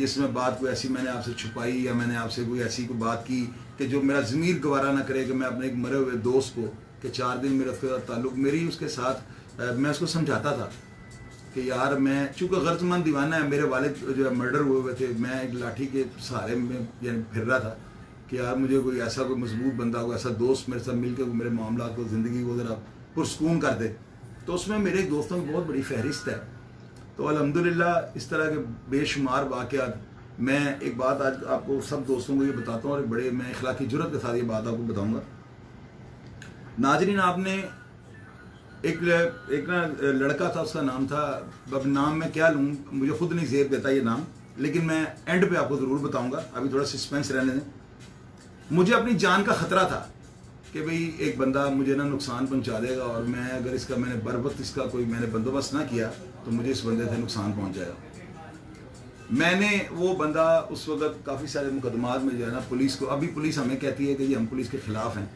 [SPEAKER 2] इसमें बात कोई ऐसी मैंने आपसे छुपाई या मैंने आपसे कोई ऐसी कोई बात की कि जो मेरा ज़मीर गवारा ना करे कि मैं अपने एक मरे हुए दोस्त को कि 4 दिन मेरा उसके साथ ताल्लुक़, मेरी उसके साथ मैं उसको समझाता था कि यार मैं चूँकि गर्जमंद दीवाना है, मेरे वालिद जो मर्डर हुए थे, मैं एक लाठी के सहारे में यानी फिर रहा था कि यार मुझे कोई ऐसा कोई मजबूत बंदा हो, ऐसा दोस्त मेरे साथ मिलकर मेरे मामला को, ज़िंदगी को ज़रा पुरसकून कर दे। तो उसमें मेरे दोस्तों की बहुत बड़ी फहरिस्त है। तो अल्हम्दुलिल्लाह इस तरह के बेशुमार वाक़यात। मैं एक बात आज आपको सब दोस्तों को ये बताता हूँ और बड़े मैं इखलाकी जुर्रत के साथ ये बात आपको बताऊँगा। नाजरीन, आपने एक ना लड़का था, उसका नाम था, अब नाम मैं क्या लूँ, मुझे खुद नहीं ज़ेब देता ये नाम, लेकिन मैं एंड पे आपको ज़रूर बताऊँगा, अभी थोड़ा सस्पेंस रहने दें। मुझे अपनी जान का ख़तरा था कि भाई एक बंदा मुझे ना नुकसान पहुंचा देगा और मैं अगर इसका मैंने बर वक्त इसका कोई मैंने बंदोबस्त ना किया तो मुझे इस बंदे से नुकसान पहुंच जाएगा। मैंने वो बंदा उस वक्त काफ़ी सारे मुकदमात में जो है ना पुलिस को, अभी पुलिस हमें कहती है कि हम पुलिस के ख़िलाफ़ हैं,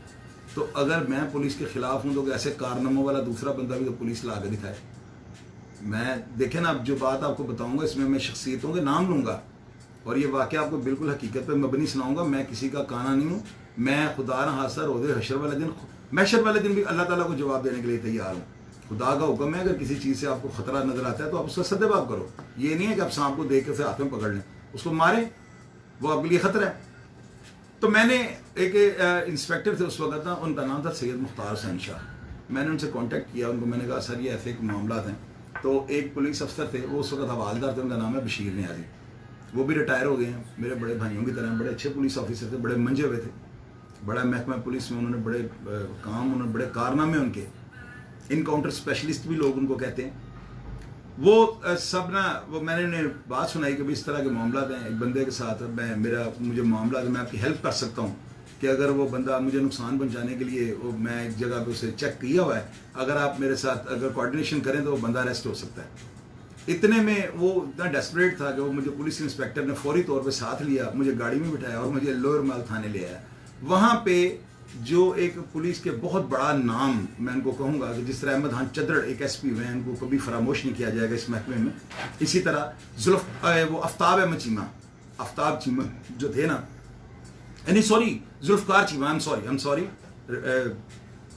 [SPEAKER 2] तो अगर मैं पुलिस के ख़िलाफ़ हूँ तो ऐसे कारनामों वाला दूसरा बंदा भी तो पुलिस ला के दिखाए। मैं देखें ना, अब जो बात आपको बताऊँगा इसमें मैं शख्सियतों के नाम लूँगा और ये वाक़या आपको बिल्कुल हकीकत पे मबनी सुनाऊंगा। मैं किसी का काना नहीं हूँ, मैं खुदा न हासर होदे हशर वाले दिन, महशर वाले दिन भी अल्लाह ताला को जवाब देने के लिए तैयार हूँ। खुदा का हुक्म है, अगर किसी चीज़ से आपको ख़तरा नज़र आता है तो आप उसका सद्देबाब करो। ये नहीं है कि आप सांप को देख के उसे हाथ में पकड़ लें, उसको मारें, वो आपके लिए ख़तरा है। तो मैंने एक इंस्पेक्टर थे उस वक्त ना, उनका नाम था सैयद मुख्तार हुसैन शाह। मैंने उनसे कॉन्टेक्ट किया, उनको मैंने कहा सर ये ऐसे एक मामला हैं। तो एक पुलिस अफसर थे, वो उस वक्त हवालदार थे, उनका नाम है बशीर नियाजी, वो भी रिटायर हो गए हैं, मेरे बड़े भाइयों की तरह, बड़े अच्छे पुलिस ऑफिसर थे, बड़े मंजे हुए थे, बड़ा महकमा पुलिस में उन्होंने बड़े काम, उन्होंने बड़े कारनामे उनके, इनकाउंटर स्पेशलिस्ट भी लोग उनको कहते हैं। वो सब ना, वो मैंने उन्हें बात सुनाई कि भाई इस तरह के मामला हैं, एक बंदे के साथ मुझे मामला है, मैं आपकी हेल्प कर सकता हूँ कि अगर वो बंदा मुझे नुकसान पहुँचाने के लिए वो मैं एक जगह पे उसे चेक किया हुआ है, अगर आप मेरे साथ अगर कोऑर्डिनेशन करें तो वो बंदा अरेस्ट हो सकता है। इतने में वो इतना डेस्परेट था कि वो मुझे पुलिस इंस्पेक्टर ने फौरी तौर पे साथ लिया, मुझे गाड़ी में बिठाया और मुझे लोअर माल थाने ले आया। वहाँ पे जो एक पुलिस के बहुत बड़ा नाम, मैं उनको कहूँगा कि जिस तरह अहमद खान चद्रड़ एक SP हुए हैं, उनको कभी फरामोश नहीं किया जाएगा इस महकमे में, इसी तरह वो आफ्ताब चीमा जो थे ना, नहीं sorry Zulfikar Cheema, I am sorry,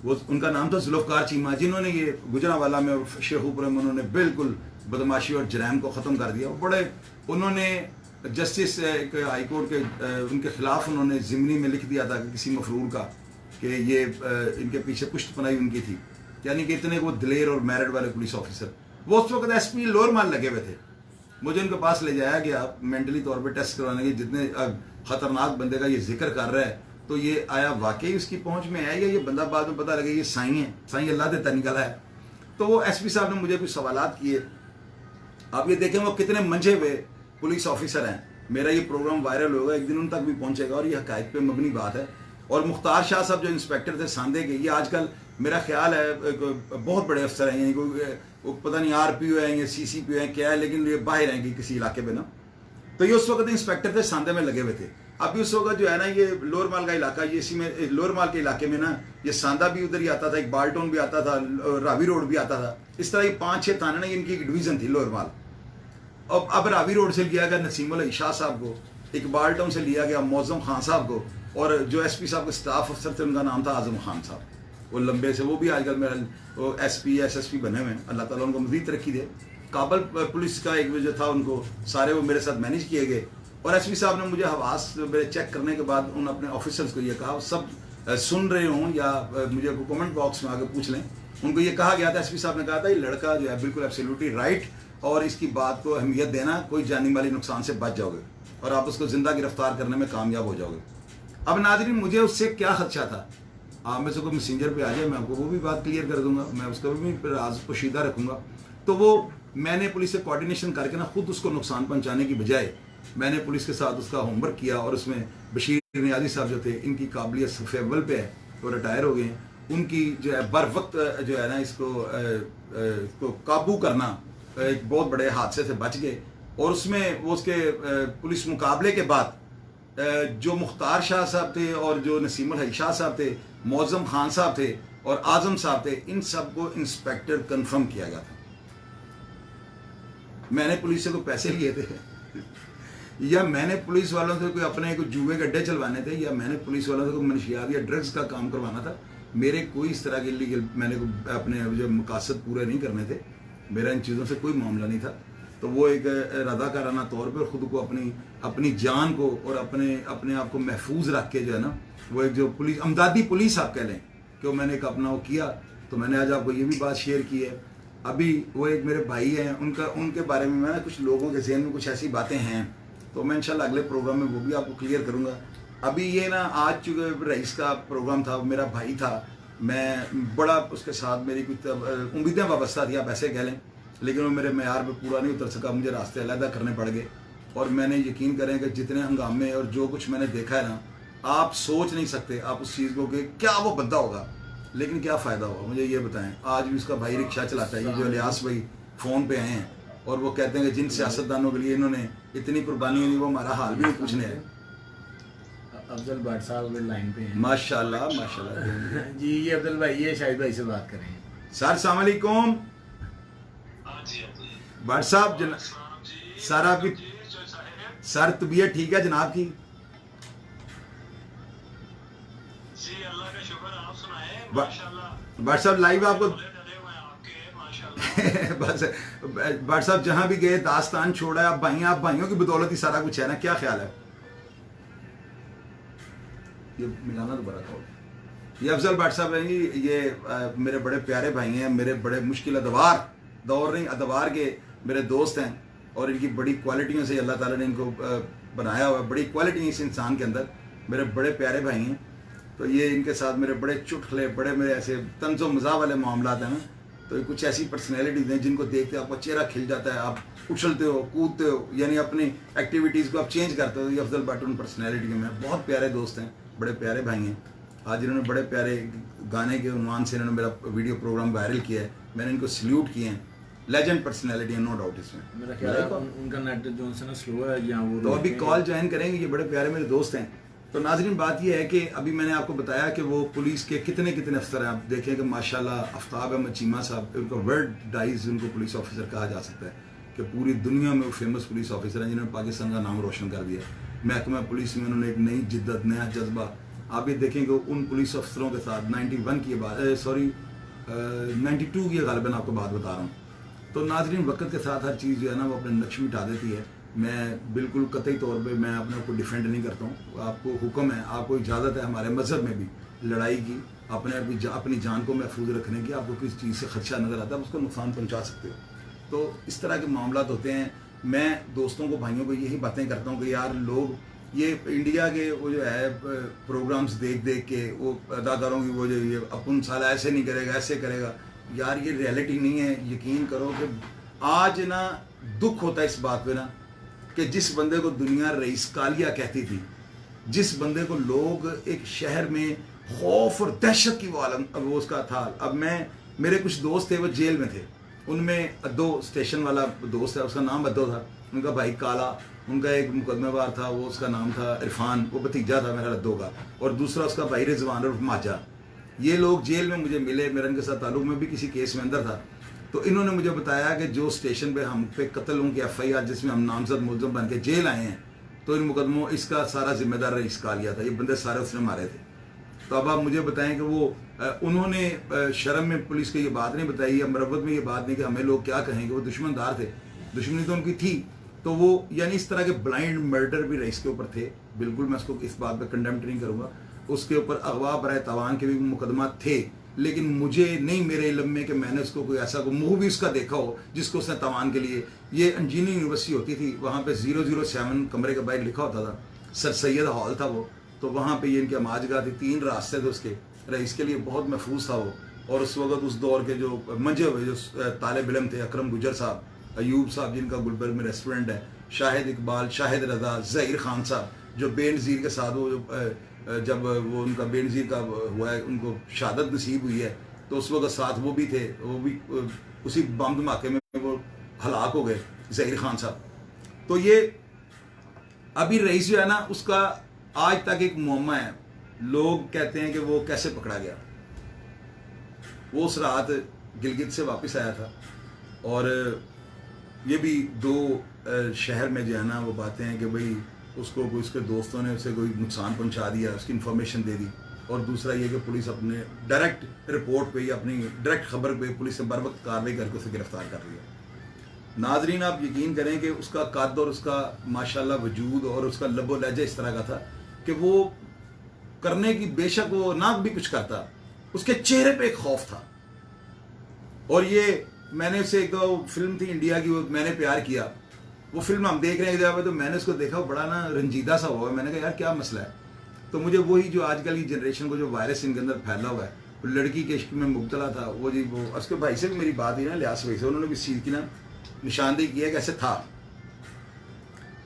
[SPEAKER 2] वो उनका नाम था जुल्फकार चीमा, जिन्होंने ये गुजरांवाला में शेखुपुर में उन्होंने बिल्कुल बदमाशी और जराइम को ख़त्म कर दिया। बड़े उन्होंने जस्टिस हाई कोर्ट के उनके खिलाफ उन्होंने ज़िमनी में लिख दिया था कि किसी मफरूर का कि ये इनके पीछे पुश्तपनाही उनकी थी, यानी कि इतने वो दिलेर और मैरिड वाले पुलिस ऑफिसर। वो उस वक्त SP लोअर माल लगे हुए थे। मुझे उनके पास ले जाया गया मेंटली तौर पर टेस्ट करवाने के, जितने ख़तरनाक बंदे का ये जिक्र कर रहा है, तो ये आया वाकई उसकी पहुँच में आएगा, ये बंदा बाद में पता लगे ये साईं है, साईं अल्लाह देता निकला है। तो वो SP साहब ने मुझे कुछ सवालात किए। आप ये देखें वो कितने मंझे हुए पुलिस ऑफिसर हैं। मेरा ये प्रोग्राम वायरल होगा, एक दिन उन तक भी पहुंचेगा और ये हकायत पे मबनी बात है। और मुख्तार शाह साहब जो इंस्पेक्टर थे सांदे के, ये आजकल मेरा ख्याल है बहुत बड़े अफसर हैं, यानी कोई पता नहीं RPO है या CCPO है क्या है, लेकिन ये बाहर हैं किसी इलाके में ना। तो ये उस वक्त इंस्पेक्टर थे, सांदे में लगे हुए थे। अभी उस वक्त जो है ना ये लोअर माल का इलाका, ये इसी में लोअर माल के इलाके में ना ये सांदा भी उधर ही आता था, एक बाल्टोन भी आता था, रावी रोड भी आता था। इस तरह ये 5-6 थाने ना इनकी एक डिवीजन थी लोअर माल। अब रावी रोड से लिया गया नसीमुल शाह साहब को, एक बाल्टोन से लिया गया मौजम खान साहब को, और जो एसपी साहब के स्टाफ अफसर थे उनका नाम था आजम खान साहब, वो लंबे से, वो भी आजकल मेरा वो एसपी एसएसपी बने हुए हैं, अल्लाह ताला उनको मज़ीद तरक्की दे। काबल पुलिस का एक जो था उनको सारे वो मेरे साथ मैनेज किए गए, और एसपी साहब ने मुझे हवास मेरे चेक करने के बाद उन अपने ऑफिसर्स को ये कहा, सब सुन रहे हों या मुझे कमेंट बॉक्स में आके पूछ लें, उनको ये कहा गया था, एसपी साहब ने कहा था ये लड़का जो है बिल्कुल एब्सोल्युटली राइट, और इसकी बात को अहमियत देना, कोई जानी माली नुकसान से बच जाओगे और आप उसको जिंदा गिरफ्तार करने में कामयाब हो जाओगे। अब नाज़रीन मुझे उससे क्या खदशा था, आप में से कोई मैसेंजर पे आ जाए मैं आपको वो भी बात क्लियर कर दूंगा, मैं उसका भी राज पोशीदा रखूंगा। तो वो मैंने पुलिस से कोऑर्डिनेशन करके ना खुद उसको नुकसान पहुंचाने की बजाय मैंने पुलिस के साथ उसका होमवर्क किया, और उसमें बशीर नियाजी साहब जो थे, इनकी काबिलियत सफेवल पे है, वो रिटायर हो गए हैं, उनकी जो है बर वक्त जो है ना इसको काबू करना एक बहुत बड़े हादसे से बच गए। और उसमें वो उसके पुलिस मुकाबले के बाद जो मुख्तार शाह साहब थे और जो नसीमुल शाह साहब थे, मौजम खान साहब थे और आजम साहब थे, इन सबको इंस्पेक्टर कंफर्म किया गया था। मैंने पुलिस से कोई पैसे लिए थे या मैंने पुलिस वालों से कोई अपने कोई जुए के अड्डे चलवाने थे, या मैंने पुलिस वालों से कोई मनशियात या ड्रग्स का काम करवाना था। मेरे कोई इस तरह के लीगल मैंने अपने जो मकासद पूरे नहीं करने थे, मेरा इन चीज़ों से कोई मामला नहीं था। तो वो एक रज़ाकाराना तौर पर खुद को अपनी जान को और अपने आप को महफूज रख के जो है ना, वो एक जो पुलिस अमदादी पुलिस आप कह लें कि वो मैंने एक अपना वो किया। तो मैंने आज आपको ये भी बात शेयर की है। अभी वो एक मेरे भाई हैं, उनके बारे में मैं कुछ लोगों के ज़हन में कुछ ऐसी बातें हैं, तो मैं इंशाल्लाह अगले प्रोग्राम में वो भी आपको क्लियर करूँगा। अभी ये ना आज चूँकि रईस का प्रोग्राम था, मेरा भाई था, मैं बड़ा उसके साथ मेरी कुछ उम्मीदें वाबस्ता थी आप ऐसे कह लें, लेकिन वो मेरे मैार पे पूरा नहीं उतर सका, मुझे रास्ते अलग करने पड़ गए। और मैंने यकीन करें कि जितने हंगामे और जो कुछ मैंने देखा है ना, आप सोच नहीं सकते आप उस चीज़ को कि क्या वो बंदा होगा, लेकिन क्या फ़ायदा होगा मुझे ये बताएं। आज भी उसका भाई रिक्शा चलाता है, ये जो इलियास भाई फ़ोन पे आए हैं और वो कहते हैं कि जिन सियासतदानों के लिए इन्होंने इतनी कुर्बानियाँ दी वो हमारा हाल भी नहीं पूछने आए।
[SPEAKER 3] अफजल भट्ट साहब लाइन पे हैं।
[SPEAKER 2] माशाल्लाह माशाल्लाह
[SPEAKER 3] जी ये अफजल भाई, ये शाहिद भाई से बात करें।
[SPEAKER 2] सर अस्सलाम वालेकुम। भट्ट साहब सर आपकी सर तबीयत ठीक है जनाब की? भट्ट साहब लाइव आपको बस भट्ट साहब जहां भी गए दास्तान छोड़ा है, आप भाइयों की बदौलत ही सारा कुछ है ना, क्या ख्याल है? ये मिलाना दोबारा कहो। ये अफजल भट्ट साहब हैं जी, ये मेरे बड़े प्यारे भाई हैं, मेरे बड़े मुश्किल अदवार दौर नहीं अदवार के मेरे दोस्त हैं, और इनकी बड़ी क्वालिटियों से अल्लाह ताला ने इनको बनाया हुआ है, बड़ी क्वालिटी इस इंसान के अंदर, मेरे बड़े प्यारे भाई हैं। तो ये इनके साथ मेरे बड़े चुटखले, बड़े मेरे ऐसे तंज़ो मज़ाह वाले मामलात हैं ना, तो कुछ ऐसी पर्सनैलिटीज़ हैं जिनको देखते आपका चेहरा खिल जाता है, आप उछलते हो, कूदते हो, यानी अपनी एक्टिविटीज़ को आप चेंज करते हो। ये अफजल भट्ट उन पर्सनैलिटी के में बहुत प्यारे दोस्त हैं, बड़े प्यारे भाई हैं। आज इन्होंने बड़े प्यारे गाने के उन्वान से इन्होंने मेरा वीडियो प्रोग्राम वायरल किया है, मैंने इनको सल्यूट किए हैं। लेजेंड पर्सनैलिटी है, नो डाउट इसमें।
[SPEAKER 3] मेरा ख्याल है उनका नेट जो है ना स्लो है, या वो
[SPEAKER 2] तो अभी कॉल ज्वाइन करेंगे, ये बड़े प्यारे मेरे दोस्त हैं। तो नाज़रीन बात ये है कि अभी मैंने आपको बताया कि वो पुलिस के कितने अफसर हैं। आप देखें कि माशाल्लाह आफ्ताब अहमद चीमा साहब, उनको वर्ल्ड डाइज उनको पुलिस ऑफिसर कहा जा सकता है कि पूरी दुनिया में वो फेमस पुलिस ऑफिसर हैं जिन्होंने पाकिस्तान का नाम रोशन कर दिया। महकमा पुलिस में उन्होंने एक नई जिद्दत, नया जज्बा, आप ये देखें कि उन पुलिस अफसरों के साथ 91 की बात 92 की गालिबन आपको बात बता रहा हूँ। तो नाज़रीन वक्त के साथ हर चीज़ जो है ना वो अपने नक्श मिटा देती है। मैं बिल्कुल कतई तौर पे मैं अपने को डिफेंड नहीं करता हूँ, आपको हुक्म है, आपको इजाज़त है हमारे मज़हब में भी लड़ाई की, अपनी जान को महफूज रखने की। आपको किस चीज़ से खदशा नज़र आता है उसको नुकसान पहुँचा सकते हो। तो इस तरह के मामला होते हैं। मैं दोस्तों को, भाइयों को यही बातें करता हूँ कि यार लोग ये इंडिया के वो जो है प्रोग्राम्स देख के वो अदाकारों की वो जो ये अपन साला ऐसे नहीं करेगा, ऐसे करेगा, यार ये रियलिटी नहीं है। यकीन करो कि आज ना दुख होता है इस बात पे ना कि जिस बंदे को दुनिया रईस कालिया कहती थी, जिस बंदे को लोग एक शहर में खौफ और दहशत की वो उसका था। अब मेरे कुछ दोस्त थे वो जेल में थे, उनमें अद्दो स्टेशन वाला दोस्त है, उसका नाम अद्दो था, उनका भाई काला, उनका एक मुकदमेवार था, वो उसका नाम था इरफान, वो भतीजा था मेरा अद्दो का, और दूसरा उसका भाई रिजवान और माजा। ये लोग जेल में मुझे मिले, मेरा इनके साथ ताल्लुक, में भी किसी केस में अंदर था। तो इन्होंने मुझे बताया कि जो स्टेशन पे हम पे कत्लों की FIR जिसमें हम नामजद मुलजम बन के जेल आए हैं, तो इन मुकदमों इसका सारा जिम्मेदार रईस कालिया था, ये बंदे सारे उसने मारे थे। तो अब आप मुझे बताएं कि वो उन्होंने शर्म में पुलिस को ये बात नहीं बताई या मरवत में ये बात नहीं कि हमें लोग क्या कहेंगे, वो दुश्मनदार थे, दुश्मनी तो उनकी थी। तो वो यानी इस तरह के ब्लाइंड मर्डर भी रईस के ऊपर थे, बिल्कुल मैं उसको इस बात पर कंडेम्ट नहीं करूँगा। उसके ऊपर अगवा बराए तवान के भी मुकदमा थे, लेकिन मुझे नहीं मेरे इल्म में कि मैंने उसको कोई ऐसा कोई मुँह भी उसका देखा हो जिसको उसने तवान के लिए, ये इंजीनियरिंग यूनिवर्सिटी होती थी, वहाँ पे 007 कमरे का बाहर लिखा होता था, सर सैयद हॉल था वो, तो वहाँ पे ये इनकी अमाजगाह थी, 3 रास्ते थे उसके, रईस के लिए बहुत महफूज था वो। और उस वक्त उस दौर के जो मंजे हुए जो तालिब इल्म थे, अकरम गुजर साहब, अयूब साहब जिनका गुलबर्ग में रेस्टोरेंट है, शाहिद इकबाल, शाहिद रजा, ज़हीर खान साहब जो बेनज़ीर के साथ वो जब वो उनका बेनज़ीर का हुआ है, उनको शहादत नसीब हुई है, तो उस वक्त साथ वो भी थे, वो भी उसी बम धमाके में वो हलाक हो गए, ज़हीर खान साहब। तो ये अभी रईस जो है ना, उसका आज तक एक मुअम्मा है। लोग कहते हैं कि वो कैसे पकड़ा गया। वो उस रात गिलगित से वापस आया था, और ये भी 2 शहर में जो है ना वो बातें हैं कि भाई उसको कोई उसके दोस्तों ने उसे कोई नुकसान पहुंचा दिया, उसकी इन्फॉर्मेशन दे दी, और दूसरा ये कि पुलिस अपने डायरेक्ट रिपोर्ट पे या अपनी डायरेक्ट खबर पे पुलिस ने बर वक्त कार्रवाई करके उसे गिरफ्तार कर लिया। नाजरीन आप यकीन करें कि उसका कद और उसका माशाल्लाह वजूद और उसका लबो लहजा इस तरह का था कि वो करने की, बेशक वो ना भी कुछ करता, उसके चेहरे पे एक खौफ था। और ये मैंने उसे एक दो फिल्म थी इंडिया की, वो मैंने प्यार किया, वो फिल्म हम देख रहे हैं जगह पे, तो मैंने उसको देखा, बड़ा ना रंजीदा सा हुआ है। मैंने कहा यार क्या मसला है। तो मुझे वही जो आजकल की जनरेशन को जो वायरस इनके अंदर फैला हुआ है, वो लड़की के इश्क में मुब्तला था, वो जी वो उसके भाई से भी मेरी बात हुई ना, लियास भाई से, उन्होंने भी इस चीज़ की ना निशानदेही की है कि ऐसे था।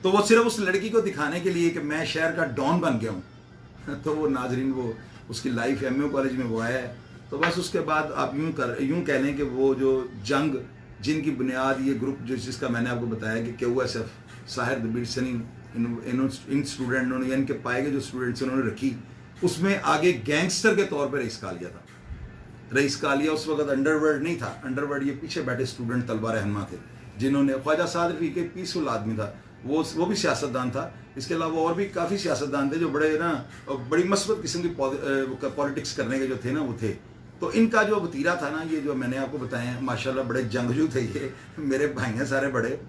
[SPEAKER 2] तो वो सिर्फ उस लड़की को दिखाने के लिए कि मैं शहर का डॉन बन गया हूँ। तो वो नाजरीन वो उसकी लाइफ MU कॉलेज में वो आया है। तो बस उसके बाद आप यूँ कह लें कि वो जो जंग जिनकी बुनियाद ये ग्रुप जो जिसका मैंने आपको बताया कि QSF साहिर दबीर सनी इन स्टूडेंट ने इनके पाए गए जो स्टूडेंट्स उन्होंने रखी, उसमें आगे गैंगस्टर के तौर पर रईस कालिया था। रईस कालिया उस वक्त अंडरवर्ल्ड नहीं था, अंडरवर्ल्ड ये पीछे बैठे स्टूडेंट तलबा रहनमा थे, जिन्होंने ख्वाजा साद रफी के पीसफुल आदमी था, वो भी सियासतदान था। इसके अलावा और भी काफ़ी सियासतदान थे जो बड़े ना बड़ी मस्बत किस्म की पॉलिटिक्स करने के जो थे ना वो थे। तो इनका जो वतीरा था ना, ये जो मैंने आपको बताए हैं, माशाल्लाह बड़े जंगजू थे ये, मेरे भाई हैं सारे बड़े,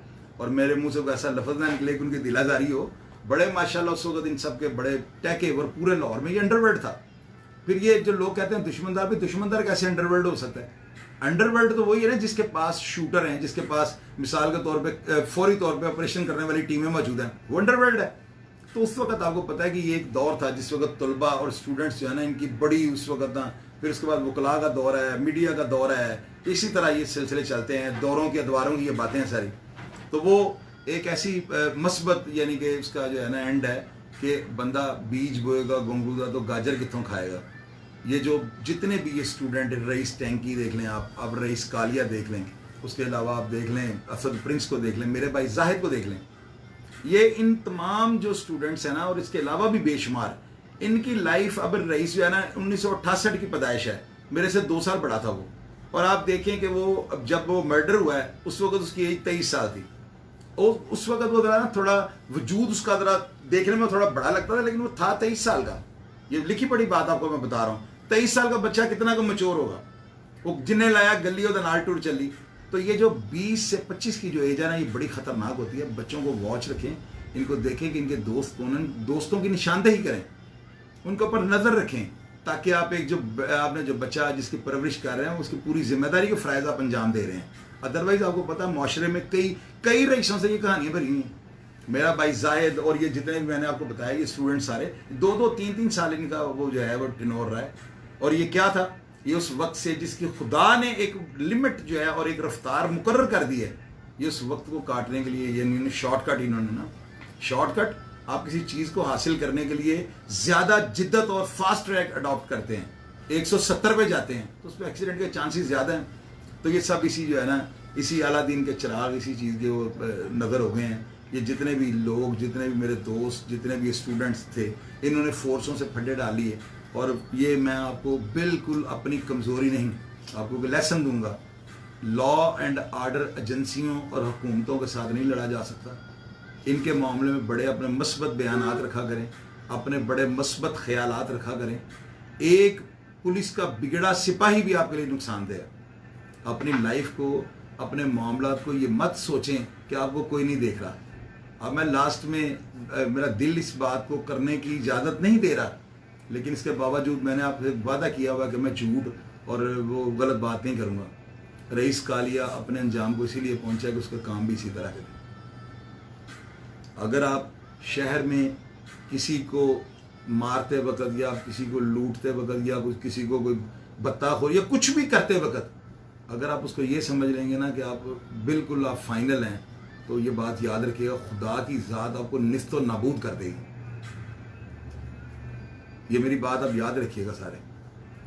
[SPEAKER 2] और मेरे मुंह से ऐसा लफ्ज़ ना निकले कि उनकी दिलाजारी हो, बड़े माशाल्लाह उस वक्त इन सब के बड़े टैके, और पूरे लाहौर में ये अंडरवर्ल्ड था। फिर ये जो लोग कहते हैं दुश्मनदार, भी दुश्मनदार कैसे अंडरवर्ल्ड हो सकता है? अंडरवर्ल्ड तो वही है ना जिसके पास शूटर हैं, जिसके पास मिसाल के तौर पे फौरी तौर पे ऑपरेशन करने वाली टीमें मौजूद हैं, वो अंडरवर्ल्ड है। तो उस वक्त आपको पता है कि ये एक दौर था जिस वक्त तलबा और स्टूडेंट्स जो है ना इनकी बड़ी उस वक्त ना, फिर उसके बाद वकला का दौर है, मीडिया का दौर है, इसी तरह ये सिलसिले चलते हैं, दौरों के अदवारों की ये बातें हैं सारी। तो वो एक ऐसी मस्बत यानी कि उसका जो है ना एंड है कि बंदा बीज बोएगा गंगूदा तो गाजर कितों खाएगा। ये जो जितने भी ये स्टूडेंट, रईस टैंकी देख लें आप, अब रईस कालिया देख लें, उसके अलावा आप देख लें असद प्रिंस को देख लें, मेरे भाई जाहिद को देख लें, ये इन तमाम जो स्टूडेंट्स हैं ना, और इसके अलावा भी बेशुमार, इनकी लाइफ, अब रईस जो है ना 1968 की पैदाइश है, मेरे से 2 साल बड़ा था वो, और आप देखें कि वो जब वो मर्डर हुआ है उस वक्त उसकी एज 23 साल थी। और उस वक्त वो जरा ना थोड़ा वजूद उसका जरा देखने में थोड़ा बड़ा लगता था, लेकिन वो था 23 साल का। ये लिखी पड़ी बात आपको मैं बता रहा हूँ। 23 साल का बच्चा कितना का मैच्योर होगा, वो जिन्हें लाया गली और नाल टूर चली। तो ये जो 20 से 25 की जो एज है ना, ये बड़ी खतरनाक होती है। बच्चों को वॉच रखें, इनको देखें कि इनके दोस्तों की निशानदेही करें, उनके ऊपर नजर रखें, ताकि आप एक जो आपने जो बच्चा जिसकी परवरिश कर रहे हैं उसकी पूरी जिम्मेदारी को फ़राइज़ आप अंजाम दे रहे हैं। अदरवाइज आपको पता है माशरे में कई रईसों से ये कहानियां भरी हैं। मेरा भाई जाहिद और ये जितने भी मैंने आपको बताया, ये स्टूडेंट सारे 2-2, 3-3 साल इनका वो जो है वो टिनोर रहा है। और ये क्या था, ये उस वक्त से जिसकी खुदा ने एक लिमिट जो है और एक रफ्तार मुकर्रर कर दी है, ये उस वक्त को काटने के लिए ये शॉर्टकट इन्होंने ना, शॉर्टकट आप किसी चीज़ को हासिल करने के लिए ज़्यादा जिद्दत और फास्ट ट्रैक अडॉप्ट करते हैं, 170 पे जाते हैं, तो उसमें एक्सीडेंट के चांसेस ज़्यादा हैं। तो ये सब इसी जो है ना इसी अलादीन के चिराग, इसी चीज़ के वो नज़र हो गए हैं। ये जितने भी लोग, जितने भी मेरे दोस्त, जितने भी स्टूडेंट्स थे, इन्होंने फोर्सों से फड्डे डाली है। और ये मैं आपको बिल्कुल अपनी कमज़ोरी नहीं, आपको लेसन दूंगा। लॉ एंड आर्डर एजेंसियों और हुकूमतों के साथ नहीं लड़ा जा सकता। इनके मामले में बड़े अपने मस्बत बयानात रखा करें, अपने बड़े मस्बत ख्यालात रखा करें। एक पुलिस का बिगड़ा सिपाही भी आपके लिए नुकसानदेह है। अपनी लाइफ को, अपने मामलात को ये मत सोचें कि आपको कोई नहीं देख रहा। अब मैं लास्ट में मेरा दिल इस बात को करने की इजाज़त नहीं दे रहा, लेकिन इसके बावजूद मैंने आपसे वादा किया हुआ कि मैं झूठ और वो गलत बात नहीं करूँगा। रईस कालिया अपने अंजाम को इसीलिए पहुँचा कि उसका काम भी इसी तरह करें। अगर आप शहर में किसी को मारते वक्त या किसी को लूटते वक्त या किसी को कोई बत्ताखोर या कुछ भी करते वक्त अगर आप उसको ये समझ लेंगे ना कि आप बिल्कुल आप फाइनल हैं, तो ये बात याद रखिएगा, खुदा की ज़ात आपको निस्तो नाबूद कर देगी। ये मेरी बात आप याद रखिएगा सारे।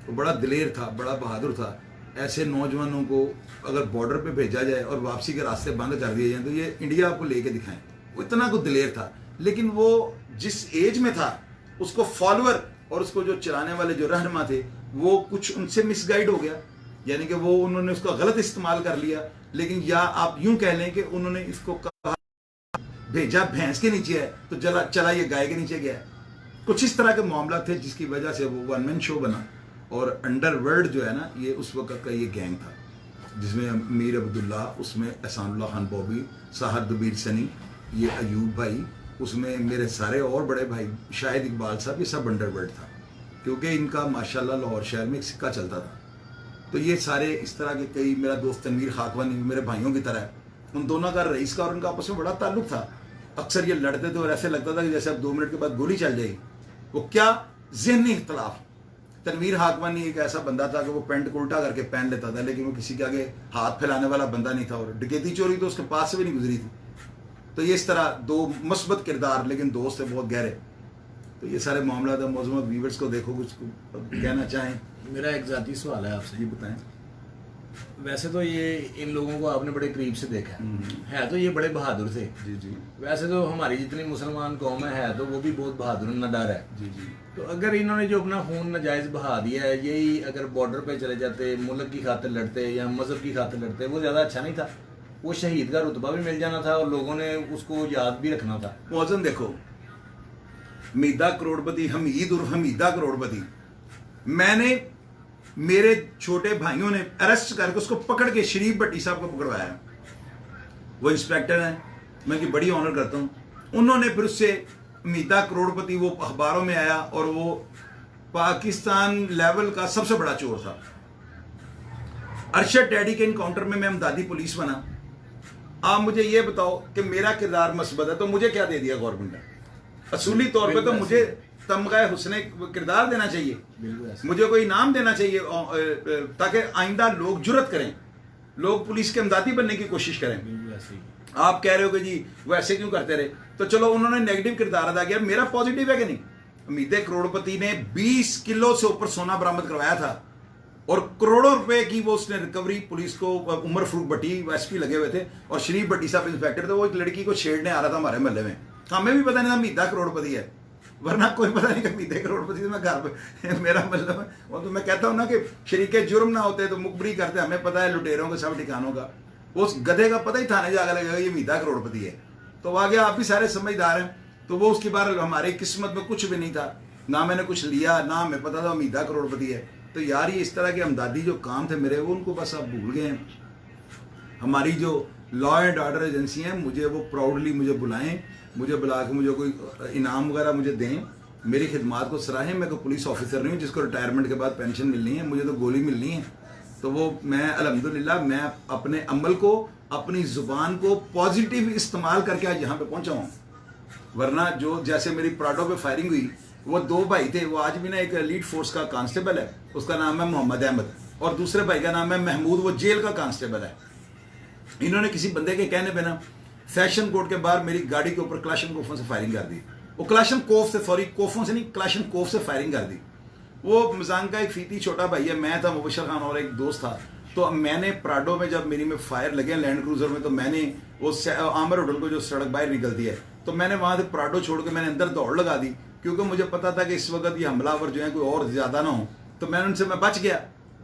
[SPEAKER 2] वो बड़ा दिलेर था, बड़ा बहादुर था। ऐसे नौजवानों को अगर बॉर्डर पे भेजा जाए और वापसी के रास्ते बंद कर दिए जाए तो ये इंडिया आपको लेके दिखाएं। वो इतना को दिलेर था, लेकिन वो जिस एज में था उसको फॉलोअर और उसको जो चलाने वाले जो रहनुमा थे वो कुछ उनसे मिसगाइड हो गया, यानी कि वो उन्होंने उसका गलत इस्तेमाल कर लिया। लेकिन या आप यूं कह लें कि उन्होंने इसको कहा भेजा भैंस के नीचे है तो चला ये गाय के नीचे गया। कुछ इस तरह के मामला थे जिसकी वजह से वो वन मैन शो बना। और अंडरवर्ल्ड जो है ना, ये उस वक्त का ये गैंग था जिसमें मीर अब्दुल्ला, उसमें एहसानुल्लाह खान बॉबी, साहर दबीर सनी, ये अयूब भाई, उसमें मेरे सारे और बड़े भाई शाहिद इकबाल साहब, ये सब अंडरवर्ल्ड था। क्योंकि इनका माशाल्लाह लाहौर शहर में एक सिक्का चलता था। तो ये सारे इस तरह के कई, मेरा दोस्त तनवीर खाकवानी मेरे भाइयों की तरह है, उन दोनों का रईस का और उनका आपस में बड़ा ताल्लुक था। अक्सर ये लड़ते थे और ऐसे लगता था कि जैसे अब 2 मिनट के बाद गोली चल जाएगी। वो क्या ज़हनी इख्तलाफ। तनवीर खाकवानी एक ऐसा बंदा था कि वो पेंट को उल्टा करके पहन लेता था, लेकिन वो किसी के आगे हाथ फैलाने वाला बंदा नहीं था। और डकैती चोरी तो उसके पास से भी नहीं गुजरी थी। तो ये इस तरह 2 मस्बत किरदार, लेकिन दोस्त है बहुत गहरे। तो ये सारे मामला था। मौजूदा व्यूवर्स को देखो, कुछ कहना चाहें?
[SPEAKER 3] मेरा एक ज़ाती सवाल है आपसे।
[SPEAKER 2] जी बताएं।
[SPEAKER 3] वैसे तो ये इन लोगों को आपने बड़े करीब से देखा है तो ये बड़े बहादुर थे।
[SPEAKER 2] जी जी।
[SPEAKER 3] वैसे तो हमारी जितनी मुसलमान कौम है तो वो भी बहुत बहादुर नडर है।
[SPEAKER 2] जी जी।
[SPEAKER 3] तो अगर इन्होंने जो अपना खून नाजायज बहा दिया है, यही अगर बॉर्डर पे चले जाते, मुल्क की खातिर लड़ते या मजहब की खातिर लड़ते, वो ज़्यादा अच्छा नहीं था? वो शहीद का रुतबा भी मिल जाना था और लोगों ने उसको याद भी रखना था।
[SPEAKER 2] मौजन देखो, हमीदा करोड़पति, हमीद उर्फ हमीदा करोड़पति, मैंने मेरे छोटे भाइयों ने अरेस्ट करके उसको पकड़ के शरीफ भट्टी साहब को पकड़वाया है। वो इंस्पेक्टर हैं, मैं उनकी बड़ी ऑनर करता हूँ। उन्होंने फिर उससे हमीदा करोड़पति, वो अखबारों में आया और वो पाकिस्तान लेवल का सबसे बड़ा चोर था। अरशद डैडी के इनकाउंटर में मैं अमदादी पुलिस बना। आप मुझे ये बताओ कि मेरा किरदार मस्बत है तो मुझे क्या दे दिया गवर्नमेंट ने? असूली तौर पे तो मुझे तमगा हुस्ने किरदार देना चाहिए, मुझे कोई इनाम देना चाहिए ताकि आइंदा लोग जुर्रत करें, लोग पुलिस के अमदादी बनने की कोशिश करें। आप कह रहे हो कि जी वो ऐसे क्यों करते रहे? तो चलो उन्होंने नेगेटिव किरदार अदा किया, मेरा पॉजिटिव है कि नहीं? हमीद करोड़पति ने 20 किलो से ऊपर सोना बरामद करवाया था और करोड़ों रुपए की वो उसने रिकवरी पुलिस को, उमर फरूक भट्टी एसपी लगे हुए थे और शरीफ भट्टी साहब इंस्पेक्टर थे। वो एक लड़की को छेड़ने आ रहा था हमारे मोहल्ले में, हमें भी पता नहीं था हमीदा करोड़पति है, वरना कोई पता नहीं कि हमीदा करोड़पति तो मैं घर पे मेरा मतलब है। और तो मैं कहता हूँ ना कि शरीके जुर्म ना होते तो मुखबरी करते, हमें पता है लुटेरों के सब ठिकानों का। उस गधे का पता ही थाने जाकर लगेगा ये हमीदा करोड़पति है। तो आगे आप भी सारे समझदार हैं। तो वो उसके बाद हमारी किस्मत में कुछ भी नहीं था, ना मैंने कुछ लिया, ना हमें पता था हमीदा करोड़पति है। तो यार ये इस तरह के अमदादी जो काम थे मेरे, वो उनको बस आप भूल गए हैं। हमारी जो लॉ एंड ऑर्डर एजेंसी हैं, मुझे वो प्राउडली मुझे बुलाएं, मुझे बुला के मुझे कोई इनाम वगैरह मुझे दें, मेरी खिदमात को सराहें। मैं कोई पुलिस ऑफिसर नहीं हूँ जिसको रिटायरमेंट के बाद पेंशन मिलनी है, मुझे तो गोली मिलनी है। तो वो मैं अल्हम्दुलिल्लाह मैं अपने अमल को, अपनी ज़ुबान को पॉजिटिव इस्तेमाल करके आज यहाँ पे पहुँचा हूँ। वरना जो जैसे मेरी प्राडो पे फायरिंग हुई, वो 2 भाई थे, वो आज भी ना एक एलीट फोर्स का कांस्टेबल है, उसका नाम है मोहम्मद अहमद, और दूसरे भाई का नाम है महमूद, वो जेल का कांस्टेबल है। इन्होंने किसी बंदे के कहने पे ना फैशन कोर्ट के बाहर मेरी गाड़ी के ऊपर क्लाशन कोफों से फायरिंग कर दी। वो क्लाशन कोफ से, सॉरी कोफों से नहीं, क्लाशन कोफ से फायरिंग कर दी। वो मजान का एक फीती छोटा भाई है, मैं था, मुबशर खान और एक दोस्त था, तो मैंने प्राडो में जब मेरी में फायर लगे लैंड क्रूजर में, तो मैंने वो आमर होटल को जो सड़क बाहर निकलती है, तो मैंने वहां से प्राडो छोड़ के मैंने अंदर दौड़ लगा दी, क्योंकि मुझे पता था कि इस वक्त ये हमलावर जो है कोई और ज्यादा ना हो। तो मैंने उनसे मैं बच गया,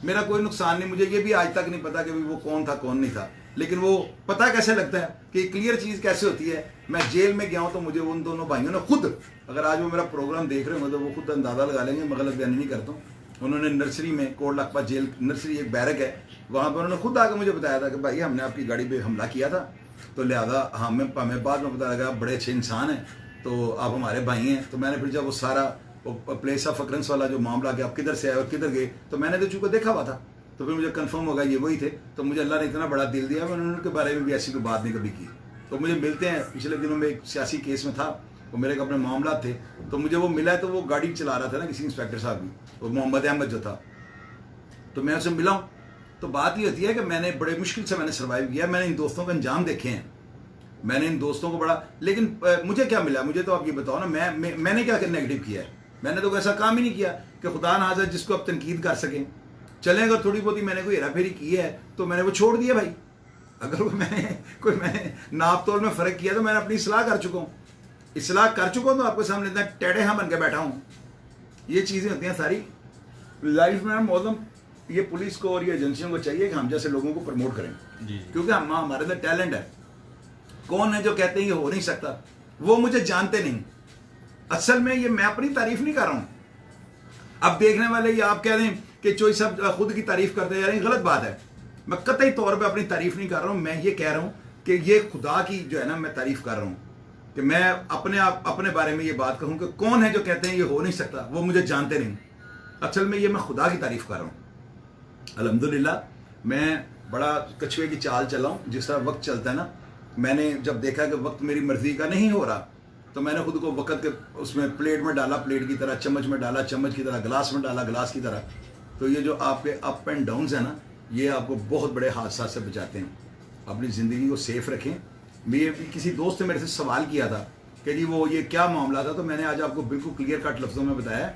[SPEAKER 2] मेरा कोई नुकसान नहीं। मुझे ये भी आज तक नहीं पता कि वो कौन था कौन नहीं था, लेकिन वो पता कैसे लगता है कि क्लियर चीज कैसे होती है। मैं जेल में गया हूं तो मुझे उन दोनों भाइयों ने खुद, अगर आज वो मेरा प्रोग्राम देख रहे हो तो वो खुद अंदाजा लगा लेंगे, मैं गलत बयानी नहीं करता हूँ। उन्होंने नर्सरी में, कोट लखपत जेल नर्सरी एक बैरक है, वहां पर उन्होंने खुद आकर मुझे बताया था कि भाई हमने आपकी गाड़ी पे हमला किया था, तो लिहाजा हमें बाद में पता लगा आप बड़े अच्छे इंसान हैं, तो आप हमारे भाई हैं। तो मैंने फिर जब वो सारा प्लेस ऑफ अकरेंस वाला जो मामला कि आप किधर से आए और किधर गए, तो मैंने तो चूंकि देखा हुआ था, तो फिर मुझे कंफर्म होगा ये वही थे। तो मुझे अल्लाह ने इतना बड़ा दिल दिया, मैंने उनके बारे में भी ऐसी कोई बात नहीं कभी की। तो मुझे मिलते हैं, पिछले दिनों में एक सियासी केस में था, वो मेरे अपने मामला थे, तो मुझे वो मिला है, तो वो गाड़ी चला रहा था ना किसी इंस्पेक्टर साहब की, वो मोहम्मद अहमद जो था, तो मैं उससे मिला हूँ। तो बात ये होती है कि मैंने बड़े मुश्किल से मैंने सर्वाइव किया, मैंने इन दोस्तों का अंजाम देखे हैं, मैंने इन दोस्तों को बड़ा, लेकिन मुझे क्या मिला, मुझे तो आप ये बताओ ना, मैंने क्या नेगेटिव किया है? मैंने तो ऐसा काम ही नहीं किया कि खुदा ना हाज़िर जिसको आप तनकीद कर सकें। चलें, अगर थोड़ी बहुत ही मैंने कोई हेरा फेरी की है तो मैंने वो छोड़ दिया भाई। अगर मैंने नाप तोल में फ़र्क किया तो मैंने अपनी इस्लाह कर चुका हूँ, इस्लाह कर चुका हूँ, तो आपके सामने इतना टेढ़े हाँ बन के बैठा हूँ। ये चीज़ें होती हैं सारी लाइफ में। मौजम ये पुलिस को और ये एजेंसियों को चाहिए कि हम जैसे लोगों को प्रमोट करें, क्योंकि हमारे अंदर टैलेंट है। कौन है जो कहते हैं ये हो नहीं सकता? वो मुझे जानते नहीं। असल में ये मैं अपनी तारीफ नहीं कर रहा हूँ। अब देखने वाले ये आप कह रहे हैं कि चोई साहब खुद की तारीफ करते जा रहे हैं, गलत बात है। मैं कतई तौर पे अपनी तारीफ नहीं कर रहा हूँ, मैं ये कह रहा हूँ कि ये खुदा की जो है ना मैं तारीफ कर रहा हूँ, कि मैं अपने बारे में ये बात कहूँ कि कौन है जो कहते हैं ये हो नहीं सकता, वो मुझे जानते नहीं। असल में ये मैं खुदा की तारीफ कर रहा हूँ। अल्हम्दुलिल्लाह मैं बड़ा कछुए की चाल चला हूँ। जिस तरह वक्त चलता है ना, मैंने जब देखा कि वक्त मेरी मर्जी का नहीं हो रहा, तो मैंने खुद को वक्त के उसमें प्लेट में डाला, प्लेट की तरह, चम्मच में डाला, चम्मच की तरह, गिलास में डाला, गिलास की तरह। तो ये जो आपके अप एंड डाउन्स है ना, ये आपको बहुत बड़े हादसा से बचाते हैं। अपनी ज़िंदगी को सेफ रखें। मैं किसी दोस्त ने मेरे से सवाल किया था कि जी वो ये क्या मामला था, तो मैंने आज आपको बिल्कुल क्लियर कट लफ्ज़ों में बताया,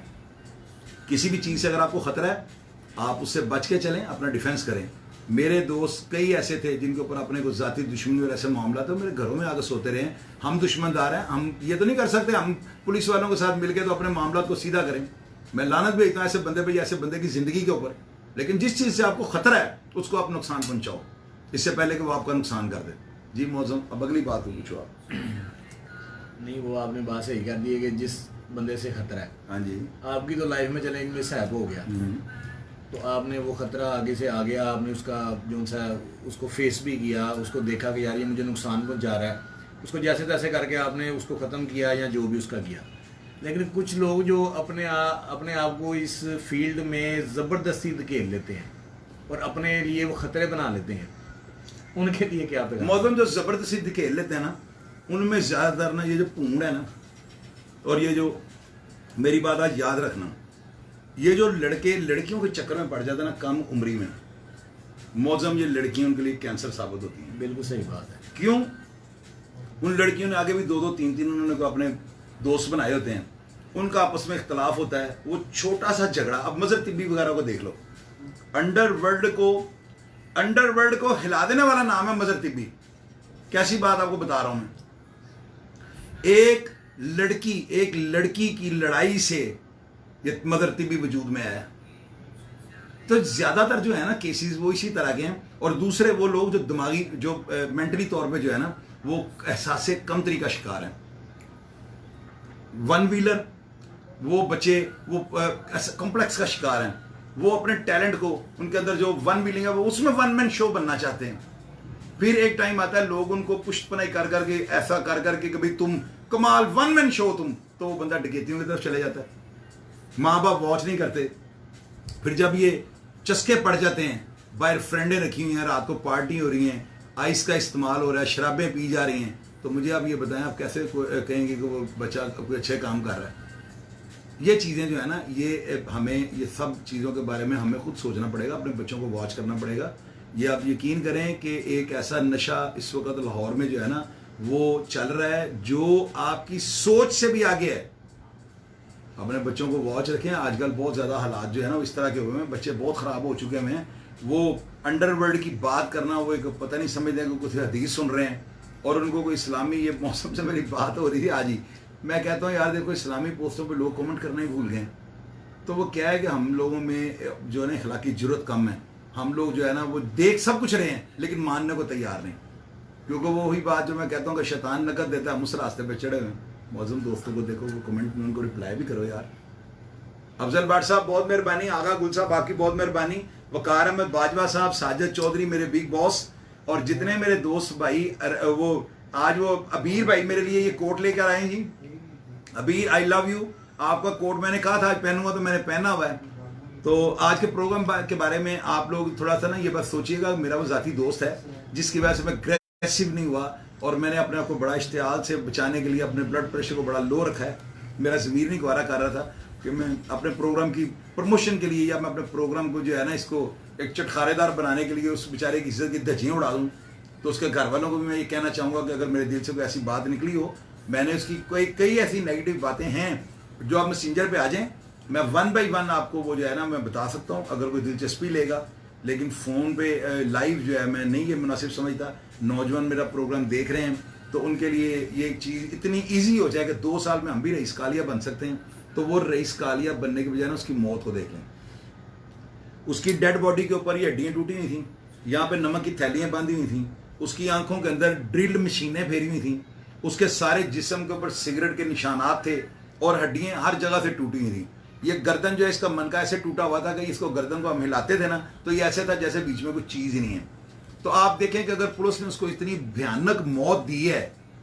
[SPEAKER 2] किसी भी चीज़ से अगर आपको ख़तरा है आप उससे बच के चलें, अपना डिफेंस करें। मेरे दोस्त कई ऐसे थे जिनके ऊपर अपने को ज़ाती दुश्मनी और ऐसे मामला था, मेरे घरों में आकर सोते रहे। हम दुश्मनदार हैं, हम ये तो नहीं कर सकते हम पुलिस वालों के साथ मिलकर तो अपने मामला को सीधा करें। मैं लानत भेजता हूं ऐसे बंदे पे, ऐसे बंदे की ज़िंदगी के ऊपर। लेकिन जिस चीज़ से आपको ख़तरा है उसको आप नुकसान पहुँचाओ, इससे पहले कि वो आपका नुकसान कर दे। जी मौजम, अब अगली बात को पूछो आप।
[SPEAKER 3] नहीं, वो आपने बात सही कर दी है कि जिस बंदे से खतरा है।
[SPEAKER 2] हाँ जी,
[SPEAKER 3] आपकी तो लाइफ में चले मिसहैप हो गया, तो आपने वो खतरा आगे से आ गया, आपने उसका जो सा उसको फेस भी किया, उसको देखा कि यार ये मुझे नुकसान पहुंचा रहा है, उसको जैसे तैसे करके आपने उसको ख़त्म किया या जो भी उसका किया। लेकिन कुछ लोग जो अपने आप को इस फील्ड में ज़बरदस्ती धकेल लेते हैं और अपने लिए वो ख़तरे बना लेते हैं, उनके लिए क्या पैगाम?
[SPEAKER 2] मौजम जो ज़बरदस्ती धकेल लेते हैं ना, उनमें ज़्यादातर ना ये जो भूंड है ना, और ये जो मेरी बात आज याद रखना, ये जो लड़के लड़कियों के चक्कर में पड़ जाते हैं ना कम उम्री में, मौजम ये लड़कियां उनके लिए कैंसर साबित होती हैं।
[SPEAKER 3] बिल्कुल सही बात है।
[SPEAKER 2] क्यों? उन लड़कियों ने आगे भी दो तीन उन्होंने को अपने दोस्त बनाए होते हैं, उनका आपस में इख्तलाफ होता है, वो छोटा सा झगड़ा, अब मजहब तिब्बी वगैरह को देख लो, अंडरवर्ल्ड को हिला देने वाला नाम है मजहब तिब्बी। कैसी बात आपको बता रहा हूं मैं, एक लड़की की लड़ाई से ये मदर तिब्बी वजूद में आया। तो ज्यादातर जो है ना केसेस वो इसी तरह के हैं, और दूसरे वो लोग जो दिमागी जो मेंटली तौर पे जो है ना वो एहसास कमतरी का शिकार है। वन व्हीलर वो बच्चे वो कॉम्प्लेक्स का शिकार हैं, वो अपने टैलेंट को, उनके अंदर जो वन व्हीलिंग है वो उसमें वन मैन शो बनना चाहते हैं। फिर एक टाइम आता है लोग उनको पुष्टपनाई कर करके ऐसा कर करके कि भाई तुम कमाल वन मैन शो तुम, तो वो बंदा डकैतियों की तरफ चले जाता है। माँ बाप वॉच नहीं करते। फिर जब ये चस्के पड़ जाते हैं, बाहर फ्रेंडें रखी हुई हैं, रात को पार्टी हो रही हैं, आइस का इस्तेमाल हो रहा है, शराबें पी जा रही हैं, तो मुझे आप ये बताएं आप कैसे कहेंगे कि वो बच्चा कोई अच्छे काम कर रहा है? ये चीज़ें जो है ना, ये हमें ये सब चीज़ों के बारे में हमें खुद सोचना पड़ेगा, अपने बच्चों को वॉच करना पड़ेगा। ये आप यकीन करें कि एक ऐसा नशा इस वक्त लाहौर में जो है ना वो चल रहा है जो आपकी सोच से भी आगे है। अपने बच्चों को वॉच रखें। आजकल बहुत ज़्यादा हालात जो है ना इस तरह के हुए हैं, बच्चे बहुत ख़राब हो चुके हैं। वो अंडरवर्ल्ड की बात करना, वो एक पता नहीं समझते हैं कि कुछ हदीस सुन रहे हैं और उनको कोई इस्लामी, ये मौसम से मेरी बात हो रही थी आज ही, मैं कहता हूँ यार देखो इस्लामी पोस्टों पे लोग कमेंट करना ही भूल गए। तो वो क्या है कि हम लोगों में जो है ना अखलाकी जुर्रत कम है, हम लोग जो है ना वो देख सब कुछ रहे हैं लेकिन मानने को तैयार नहीं, क्योंकि वो वही बात जो मैं कहता हूँ कि शैतान नकद देता है, हम उस रास्ते पे चढ़े हुए हैं। मौजूद दोस्तों को देखो, वो कमेंट में उनको रिप्लाई भी करो यार। अफजल भाट साहब बहुत मेहरबानी, आगा गुल साहब आपकी बहुत मेहरबानी, वकार अहमद बाजवा साहब, साजिद चौधरी मेरे बिग बॉस, और जितने मेरे दोस्त भाई, वो आज वो अबीर भाई मेरे लिए ये कोट लेकर आए जी। अबीर आई लव यू, आपका कोट मैंने कहा था आज पहनूंगा तो मैंने पहना हुआ है। तो आज के प्रोग्राम के बारे में आप लोग थोड़ा सा ना ये बात सोचिएगा, मेरा वो जाती दोस्त है जिसकी वजह से मैं अग्रेसिव नहीं हुआ, और मैंने अपने आप को बड़ा इश्तियाल से बचाने के लिए अपने ब्लड प्रेशर को बड़ा लो रखा है। मेरा ज़मीर नहीं गवारा कर रहा था कि मैं अपने प्रोग्राम की प्रमोशन के लिए या मैं अपने प्रोग्राम को जो है ना इसको एक चटखारेदार बनाने के लिए उस बेचारे की इज्जत की धज्जियाँ उड़ा दूँ। तो उसके घर वालों को भी मैं ये कहना चाहूँगा कि अगर मेरे दिल से कोई ऐसी बात निकली हो, मैंने उसकी कई ऐसी नेगेटिव बातें हैं जो आप मैसेंजर पे आ जाएं, मैं 1 बाय 1 आपको वो जो है ना मैं बता सकता हूँ अगर कोई दिलचस्पी लेगा, लेकिन फ़ोन पे लाइव जो है मैं नहीं ये मुनासिब समझता। नौजवान मेरा प्रोग्राम देख रहे हैं तो उनके लिए ये चीज़ इतनी ईजी हो जाए कि 2 साल में हम भी रईस कालिया बन सकते हैं, तो वो रईस कालिया बनने के बजाय ना उसकी मौत को देख लें। उसकी डेड बॉडी के ऊपर ये हड्डियाँ टूटी हुई थी, यहाँ पे नमक की थैलियाँ बांधी हुई थी, उसकी आंखों के अंदर ड्रिल्ड मशीनें फेरी हुई थी, उसके सारे जिस्म के ऊपर सिगरेट के निशानात थे और हड्डियाँ हर जगह से टूटी हुई थी। ये गर्दन जो है इसका मन का ऐसे टूटा हुआ था कि इसको गर्दन को हम हिलाते थे ना तो ये ऐसे था जैसे बीच में कोई चीज़ ही नहीं है। तो आप देखें कि अगर पुलिस ने उसको इतनी भयानक मौत दी है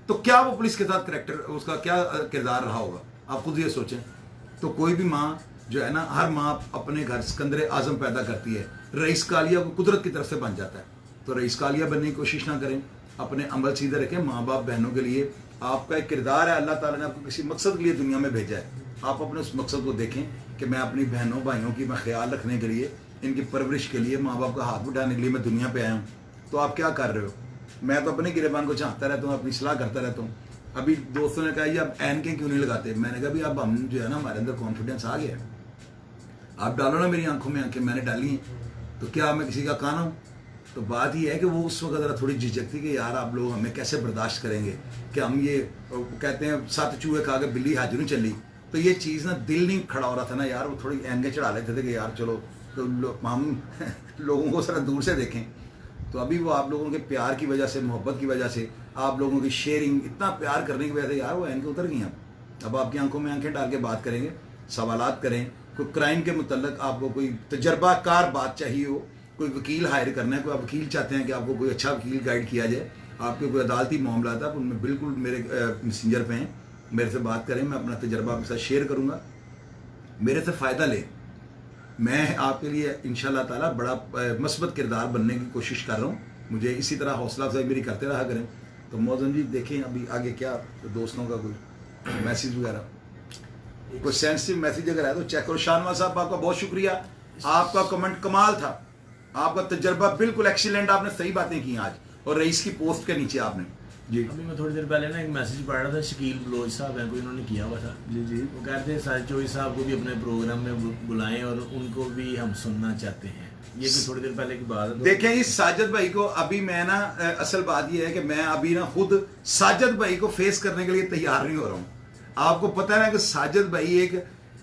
[SPEAKER 2] तो क्या वो पुलिस के साथ करैक्टर, उसका क्या किरदार रहा होगा, आप खुद ये सोचें। तो कोई भी माँ जो है ना, हर माँ अपने घर सिकंदर आजम पैदा करती है, रईस कालिया को कुदरत की तरफ से बन जाता है। तो रईस कालिया बनने की कोशिश ना करें, अपने अमल सीधे रखें। माँ बाप बहनों के लिए आपका एक किरदार है, अल्लाह ताला ने आपको किसी मकसद के लिए दुनिया में भेजा है, आप अपने उस मकसद को देखें कि मैं अपनी बहनों भाइयों की मैं ख्याल रखने के लिए, इनकी परवरिश के लिए, माँ बाप का हाथ उठाने के लिए मैं दुनिया पे आया हूँ। तो आप क्या कर रहे हो? मैं तो अपने गिरेबान को चाहता रहता हूँ, अपनी सलाह करता रहता हूँ। अभी दोस्तों ने कहा ये आप एनके क्यों नहीं लगाते? मैंने कहा भी अब हम जो है ना हमारे अंदर कॉन्फिडेंस आ गया है, आप डालो ना मेरी आंखों में आंखें, मैंने डाली हैं, तो क्या मैं किसी का काना हूँ? तो बात ये है कि वो उस वक्त ज़रा थोड़ी झिझक थी कि यार आप लोग हमें कैसे बर्दाश्त करेंगे कि हम ये कहते हैं 7 चूहे खा के बिल्ली हाजिर चली। तो ये चीज़ ना दिल नहीं खड़ा हो रहा था ना यार, वो थोड़ी एंगे चढ़ा लेते थे कि यार चलो तो हम लोगों को ज़रा दूर से देखें। तो अभी वो आप लोगों के प्यार की वजह से, मोहब्बत की वजह से, आप लोगों की शेयरिंग, इतना प्यार करने की वजह से यार वो एंके उतर गई हैं। अब आपकी आंखों में आंखें डाल के बात करेंगे, सवालात करें। कोई क्राइम के मुतल्लक आपको कोई तजर्बाकार बात चाहिए हो, कोई वकील हायर करना है, कोई आप वकील चाहते हैं कि आपको कोई अच्छा वकील गाइड किया जाए, आपके कोई अदालती मामला था, उनमें बिल्कुल मेरे मैसेंजर पे हैं, मेरे से बात करें, मैं अपना तजर्बा आपके साथ शेयर करूँगा, मेरे से फ़ायदा लें। मैं आपके लिए इंशाल्लाह ताला बड़ा मस्बत किरदार बनने की कोशिश कर रहा हूँ। मुझे इसी तरह हौसला अफजाई मेरी करते रहा करें। तो मौजूद जी देखें अभी आगे क्या दोस्तों का कोई मैसेज वगैरह, कोई सेंसिटिव मैसेज अगर है तो चेक करो। शानवाज साहब आपका बहुत शुक्रिया, आपका कमेंट कमाल था, आपका तजर्बा बिल्कुल एक्सीलेंट, आपने सही बातें की आज, और रईस की पोस्ट के नीचे आपने जी।
[SPEAKER 3] अभी मैं थोड़ी देर पहले ना एक मैसेज पढ़ रहा था, शकील बलोच साहब हैं, कोई इन्होंने किया हुआ था
[SPEAKER 2] जी जी,
[SPEAKER 3] वो कहते हैं साजिद चौधरी साहब को भी अपने प्रोग्राम में बुलाएं और उनको भी हम सुनना चाहते हैं। ये भी थोड़ी देर पहले की बात है।
[SPEAKER 2] देखें इस साजिद भाई को अभी मैं ना, असल बात ये है कि मैं अभी ना खुद साजिद भाई को फेस करने के लिए तैयार नहीं हो रहा हूँ। आपको पता है ना कि साजिद भाई एक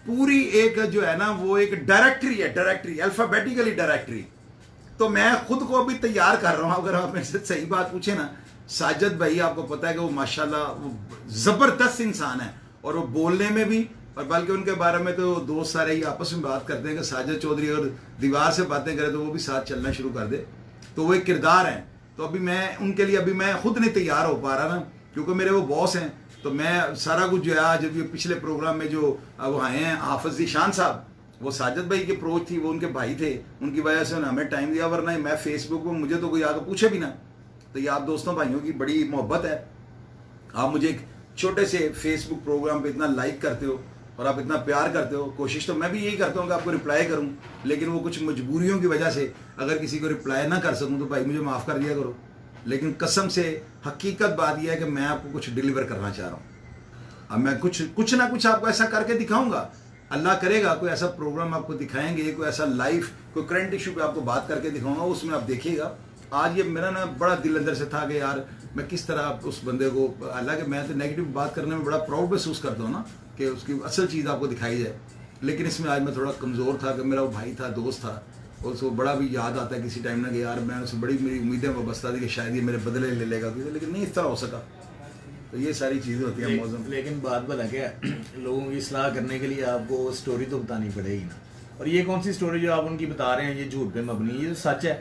[SPEAKER 2] पूरी एक जो है ना वो एक डायरेक्टरी है, डायरेक्टरी अल्फाबेटिकली डायरेक्टरी। तो मैं खुद को अभी तैयार कर रहा हूँ। अगर आप मेरे से सही बात पूछे ना, साजिद भाई आपको पता है कि वो माशाल्लाह वो ज़बरदस्त इंसान है, और वो बोलने में भी, और बल्कि उनके बारे में तो दोस्त सारे ही आपस में बात करते हैं कि साजिद चौधरी अगर दीवार से बातें करे तो वो भी साथ चलना शुरू कर दे। तो वो एक किरदार है। तो अभी मैं उनके लिए अभी मैं खुद नहीं तैयार हो पा रहा ना, क्योंकि मेरे वो बॉस हैं। तो मैं सारा कुछ जो है आज अभी पिछले प्रोग्राम में जो वो आए हैं हाफिज ज़ीशान साहब, वो साजिद भाई की अप्रोच थी, वो उनके भाई थे, उनकी वजह से उन्होंने हमें टाइम दिया, वरना मैं फेसबुक पर मुझे तो कोई आगे पूछे भी ना। तो ये आप दोस्तों भाइयों की बड़ी मोहब्बत है, आप मुझे एक छोटे से फेसबुक प्रोग्राम पे इतना लाइक करते हो और आप इतना प्यार करते हो। कोशिश तो मैं भी यही करता हूँ कि आपको रिप्लाई करूँ, लेकिन वो कुछ मजबूरियों की वजह से अगर किसी को रिप्लाई ना कर सकूँ तो भाई मुझे माफ़ कर दिया करो। लेकिन कसम से हकीकत बात यह है कि मैं आपको कुछ डिलीवर करना चाह रहा हूँ। अब मैं कुछ ना कुछ आपको ऐसा करके दिखाऊंगा अल्लाह करेगा कोई ऐसा प्रोग्राम आपको दिखाएंगे, कोई ऐसा लाइफ, कोई करंट इशू पे आपको बात करके दिखाऊंगा, उसमें आप देखिएगा। आज ये मेरा ना बड़ा दिल अंदर से था कि यार मैं किस तरह उस बंदे को, हालांकि मैं तो नेगेटिव बात करने में बड़ा प्राउड महसूस करता हूँ ना कि उसकी असल चीज़ आपको दिखाई जाए, लेकिन इसमें आज मैं थोड़ा कमज़ोर था कि मेरा वो भाई था, दोस्त था, और उसको बड़ा भी याद आता है किसी टाइम ना कि यार मैं उससे बड़ी मेरी उम्मीदें वाबस्ता थी कि शायद ये मेरे बदले ले लेगा, लेकिन नहीं इस तरह हो सका। तो ये सारी चीज़ें होती हैं मौसम।
[SPEAKER 3] लेकिन बात बता क्या, लोगों की सलाह करने के लिए आपको स्टोरी तो बतानी पड़ेगी ना। और ये कौन सी स्टोरी जो आप उनकी बता रहे हैं, ये झूठ पे मबनी, ये तो सच है।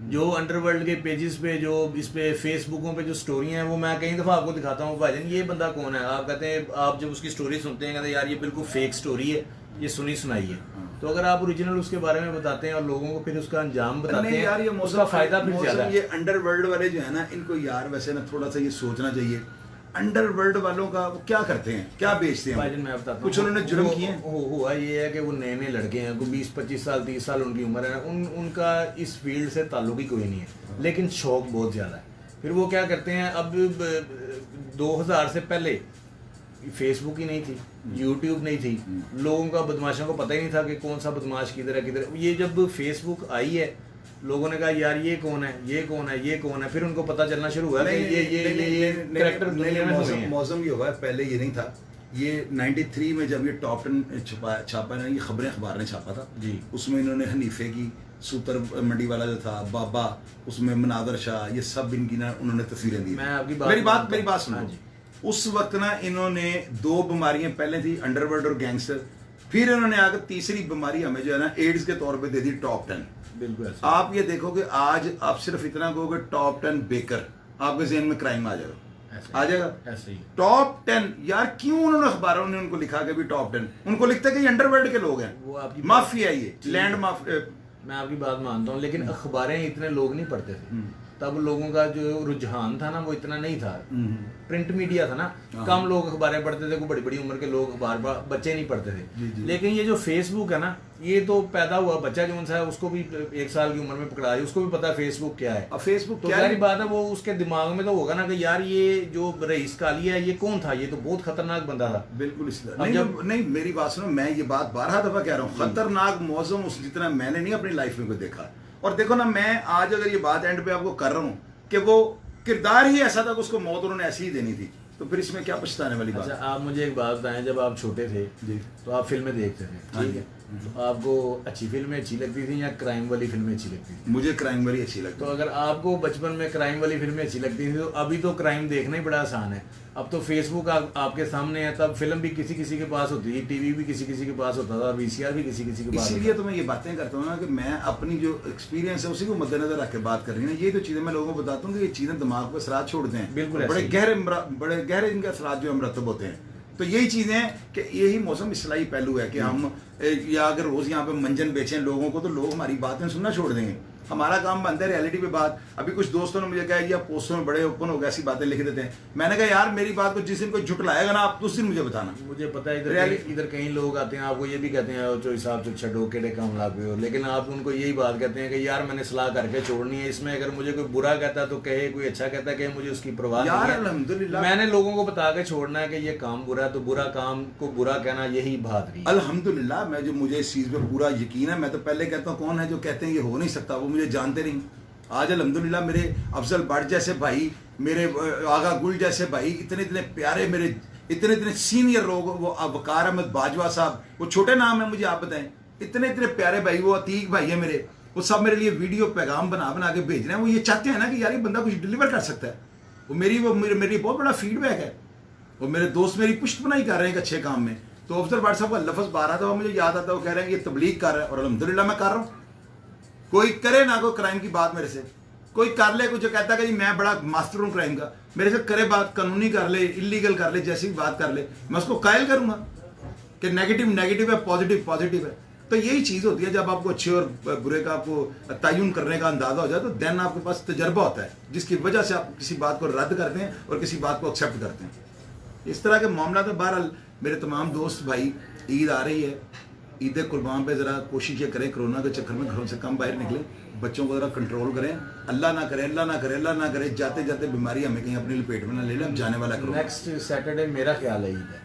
[SPEAKER 3] जो अंडरवर्ल्ड के पेजेस पे, जो इस पे फेसबुकों पे जो स्टोरियाँ हैं, वो मैं कई दफ़ा आपको दिखाता हूँ, भाईजान ये बंदा कौन है। आप कहते हैं, आप जब उसकी स्टोरी सुनते हैं कहते हैं यार ये बिल्कुल फेक स्टोरी है, ये सुनी सुनाई है। तो अगर आप ओरिजिनल उसके बारे में बताते हैं और लोगों को फिर उसका अंजाम बताते हैं
[SPEAKER 2] यार, ये
[SPEAKER 3] उसका फायदा फिर ज्यादा है।
[SPEAKER 2] ये अंडरवर्ल्ड वाले जो है ना, इनको यार वैसे ना थोड़ा सा ये सोचना चाहिए। अंडरवर्ल्ड वालों का वो क्या करते हैं, क्या बेचते हैं?
[SPEAKER 3] भाईजान मैं बताता हूँ,
[SPEAKER 2] कुछ उन्होंने जुर्म किए हैं।
[SPEAKER 3] हुआ ये है कि वो नए नए लड़के हैं, कोई 20-25 साल 30 साल उनकी उम्र है, उनका इस फील्ड से ताल्लुक ही कोई नहीं है, लेकिन शौक बहुत ज़्यादा है। फिर वो क्या करते हैं, अब 2000 से पहले फेसबुक ही नहीं थी, यूट्यूब नहीं थी, लोगों का, बदमाशों को पता ही नहीं था कि कौन सा बदमाश किधर है किधर। ये जब फेसबुक आई है, लोगों ने कहा यार ये कौन है, ये कौन है, ये कौन है, फिर उनको पता चलना शुरू हुआ कि ये कैरेक्टर दुनिया में हुए हैं।
[SPEAKER 2] मौसम ये हुआ है, पहले ये नहीं था। ये 93 में जब ये टॉप 10 छापा ना, ये खबरें अखबार ने छापा था जी, उसमें इन्होंने हनीफे की, सूतर मंडी वाला जो था, बाबा, उसमें मनादर शाह, ये सब इनकी ना उन्होंने तस्वीरें दी। मेरी बात सुनो। उस वक्त ना इन्होंने 2 बीमारियां पहले थी, अंडरवर्ल्ड और गैंगस्टर, फिर इन्होंने आकर तीसरी बीमारी हमें जो है ना एड्स के तौर पे दे दी, टॉप 10।
[SPEAKER 3] बिल्कुल
[SPEAKER 2] आप ये देखोगे, आज आप सिर्फ इतना कहोगे टॉप 10 बेकर, आपके ज़हन में क्राइम आ जाएगा,
[SPEAKER 3] ऐसे ही।
[SPEAKER 2] टॉप 10 यार, क्यों उन्होंने अखबारों ने उनको लिखा कि भी टॉप 10, उनको लिखता है कि ये अंडरवर्ल्ड के लोग हैं,
[SPEAKER 3] वो आपकी
[SPEAKER 2] माफिया, ये लैंड माफिया।
[SPEAKER 3] मैं आपकी बात मानता हूँ, लेकिन अखबारें इतने लोग नहीं पढ़ते थे तब। लोगों का जो रुझान था ना वो इतना नहीं था, प्रिंट मीडिया था ना, कम लोग अखबारें पढ़ते थे, कोई बड़ी बड़ी उम्र के लोग अखबार, बच्चे नहीं पढ़ते थे। लेकिन ये जो फेसबुक है ना, ये तो पैदा हुआ बच्चा जो है उसको भी 1 साल की उम्र में पकड़ा है, उसको भी पता है फेसबुक क्या है।
[SPEAKER 2] अब फेसबुक
[SPEAKER 3] तो सारी बात है, वो उसके दिमाग में तो होगा ना कि यार ये जो रईस काली है ये कौन था, ये तो बहुत खतरनाक बंदा था।
[SPEAKER 2] बिल्कुल इस तरह नहीं, मेरी बात सुनो, मैं ये बात 12 दफा कह रहा हूँ, खतरनाक मौसम उस जितना मैंने नहीं अपनी लाइफ में कोई देखा। और देखो ना, मैं आज अगर ये बात एंड पे आपको कर रहा हूँ कि वो किरदार ही ऐसा था कि उसको मौत उन्होंने ऐसी ही देनी थी, तो फिर इसमें क्या पछताने वाली बात।
[SPEAKER 3] अच्छा, आप मुझे एक बात बताएं, जब आप छोटे थे जी तो आप फिल्में देखते थे, ठीक है, तो आपको अच्छी फिल्में अच्छी लगती थी या क्राइम वाली फिल्में अच्छी लगती थी?
[SPEAKER 2] मुझे क्राइम वाली अच्छी लगती।
[SPEAKER 3] तो अगर आपको बचपन में क्राइम वाली फिल्में अच्छी लगती थी, तो अभी तो क्राइम देखना ही बड़ा आसान है। अब तो फेसबुक आपके सामने है, तब फिल्म भी किसी किसी के पास होती थी, टीवी भी किसी किसी के पास होता था, और वीसीआर भी किसी किसी के पास।
[SPEAKER 2] इसलिए तो मैं ये बातें करता हूँ ना कि मैं अपनी जो एक्सपीरियंस है उसी को मद्देनजर रख के बात कर रही हूँ। ये तो चीज़ें मैं लोगों को बताता हूँ कि ये चीज़ें दिमाग पर असरात छोड़ते हैं,
[SPEAKER 3] बिल्कुल
[SPEAKER 2] बड़े गहरे इनके असरात जो मरतब होते हैं। तो यही चीज़ें हैं कि यही मौसम इस्लाही पहलू है कि हम या अगर रोज़ यहाँ पे मंजन बेचें लोगों को, तो लोग हमारी बातें सुनना छोड़ देंगे। हमारा काम बनता है रियलिटी पे बात। अभी कुछ दोस्तों ने मुझे कहा जी आप पोस्टों में बड़े ओपन हो गए, ऐसी बातें लिख देते हैं। मैंने कहा यार मेरी बात को जिस दिन कोई झुटलाएगा ना, आप उस दिन मुझे बताना।
[SPEAKER 3] मुझे पता है इधर कई लोग आते हैं, आपको ये भी कहते हैं जो हिसाब से छड़ो केड़े काम लागे हो, लेकिन आप उनको यही बात कहते हैं कि यार मैंने सलाह करके छोड़नी है, इसमें अगर मुझे कोई बुरा कहता है तो कहे, कोई अच्छा कहता है कि मुझे उसकी परवाह नहीं है।
[SPEAKER 2] अल्हम्दुलिल्लाह
[SPEAKER 3] मैंने लोगों को बता के छोड़ना है कि ये काम बुरा है, तो बुरा काम को बुरा कहना यही बहादुरी है।
[SPEAKER 2] अल्हम्दुलिल्लाह मैं जो मुझे इस चीज़ पे पूरा यकीन है। मैं तो पहले कहता हूँ कौन है जो कहते हैं ये हो नहीं सकता, वो मुझे जानते नहीं। आज अल्हम्दुलिल्लाह मेरे अफजल भट्ट जैसे भाई, मेरे आगा गुल जैसे भाई, इतने इतने प्यारे, मेरे इतने इतने सीनियर लोग, वो वकार अहमद बाजवा साहब, वो छोटे नाम है मुझे आप बताएं, इतने इतने प्यारे भाई, वो अतीक भाई है मेरे, वो सब मेरे लिए वीडियो पैगाम बना बना के भेज रहे हैं। वो ये चाहते हैं ना कि यार ये बंदा कुछ डिलीवर कर सकता है। वो मेरी बहुत बड़ा फीडबैक है। वो मेरे दोस्त मेरी पुष्ट बनाई कर रहे हैं एक अच्छे काम में। तो अफजल भट्ट साहब का लफ्ज़ 12 था, मुझे याद आता है, वो कह रहे हैं कि ये तबलीग कर रहा है, और अल्हम्दुलिल्लाह मैं कर रहा हूँ। कोई करे ना कोई क्राइम की बात मेरे से, कोई कर ले, कुछ कहता है कि जी मैं बड़ा मास्टर हूँ क्राइम का, मेरे से करे बात, कानूनी कर ले, इलीगल कर ले, जैसी भी बात कर ले, मैं उसको कायल करूँगा कि नेगेटिव नेगेटिव है, पॉजिटिव पॉजिटिव है। तो यही चीज़ होती है, जब आपको अच्छे और बुरे का आपको तयन करने का अंदाज़ा हो जाए, तो देन आपके पास तजर्बा होता है, जिसकी वजह से आप किसी बात को रद्द करते हैं और किसी बात को एक्सेप्ट करते हैं। इस तरह के मामला। तो बहरहाल मेरे तमाम दोस्त भाई, ईद आ रही है, ईद कुर्बान पे ज़रा कोशिश ये करें कोरोना के चक्कर में घरों से कम बाहर निकलें, बच्चों को ज़रा कंट्रोल करें। अल्लाह ना करे, अल्लाह ना करे, अल्लाह ना करे, जाते जाते बीमारी हमें कहीं अपनी लपेट में ना ले लें, जाने वाला करो।
[SPEAKER 3] नेक्स्ट सैटरडे मेरा ख्याल है ईद है,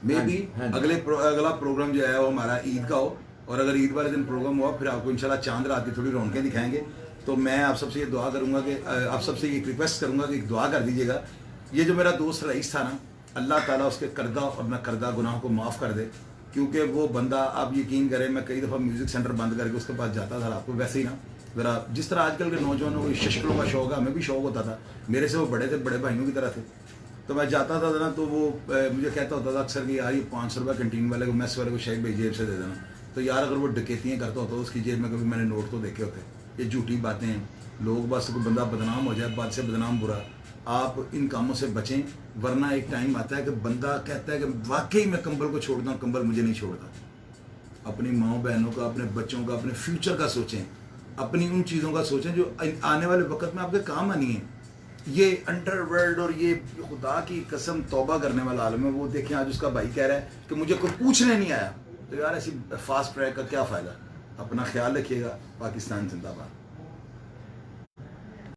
[SPEAKER 2] मे
[SPEAKER 3] हाँ
[SPEAKER 2] बी
[SPEAKER 3] जी, हाँ जी।
[SPEAKER 2] अगला प्रोग्राम जो है वो हमारा ईद का हो, और अगर ईद वाले दिन प्रोग्राम हुआ फिर आपको इंशाल्लाह चांद रात की थोड़ी रौनकें दिखाएंगे। तो मैं आप सबसे ये दुआ करूंगा कि आप सबसे ये रिक्वेस्ट करूंगा कि एक दुआ कर दीजिएगा। ये जो मेरा दोस्त रईस था ना, अल्लाह ताला उसके करदा और न करदा गुनाह को माफ़ कर दे, क्योंकि वो बंदा, आप यकीन करें, मैं कई दफ़ा म्यूज़िक सेंटर बंद करके उसके पास जाता था रात को। वैसे ही ना ज़रा जिस तरह आजकल के नौजवानों को शशकलों का शौक है, हमें भी शौक होता था, मेरे से वो बड़े थे, बड़े भाइयों की तरह थे। तो मैं जाता था ना, तो वो मुझे कहता होता था अक्सर कि यार ये 500 रुपये कैंटीन वाले को, मेस वाले को शेख भाई जेब से दे देना। तो यार अगर वो डकैतियाँ करता होता तो उसकी जेब में कभी मैंने नोट तो देखे होते। ये झूठी बातें हैं, लोग बस कोई बंदा बदनाम हो जाए, बात से बदनाम बुरा। आप इन कामों से बचें, वरना एक टाइम आता है कि बंदा कहता है कि वाकई मैं कंबल को छोड़ता हूँ, कंबल मुझे नहीं छोड़ता। अपनी माओ बहनों का, अपने बच्चों का, अपने फ्यूचर का सोचें, अपनी उन चीज़ों का सोचें जो आने वाले वक्त में आपके काम आनी है। ये अंडरवर्ल्ड और ये खुदा की कसम तौबा करने वाला आलम है। वो देखें आज उसका भाई कह रहा है कि मुझे कोई पूछने नहीं आया, तो यार ऐसी फास्ट ट्रैक का क्या फ़ायदा। अपना ख्याल रखिएगा। पाकिस्तान जिंदाबाद।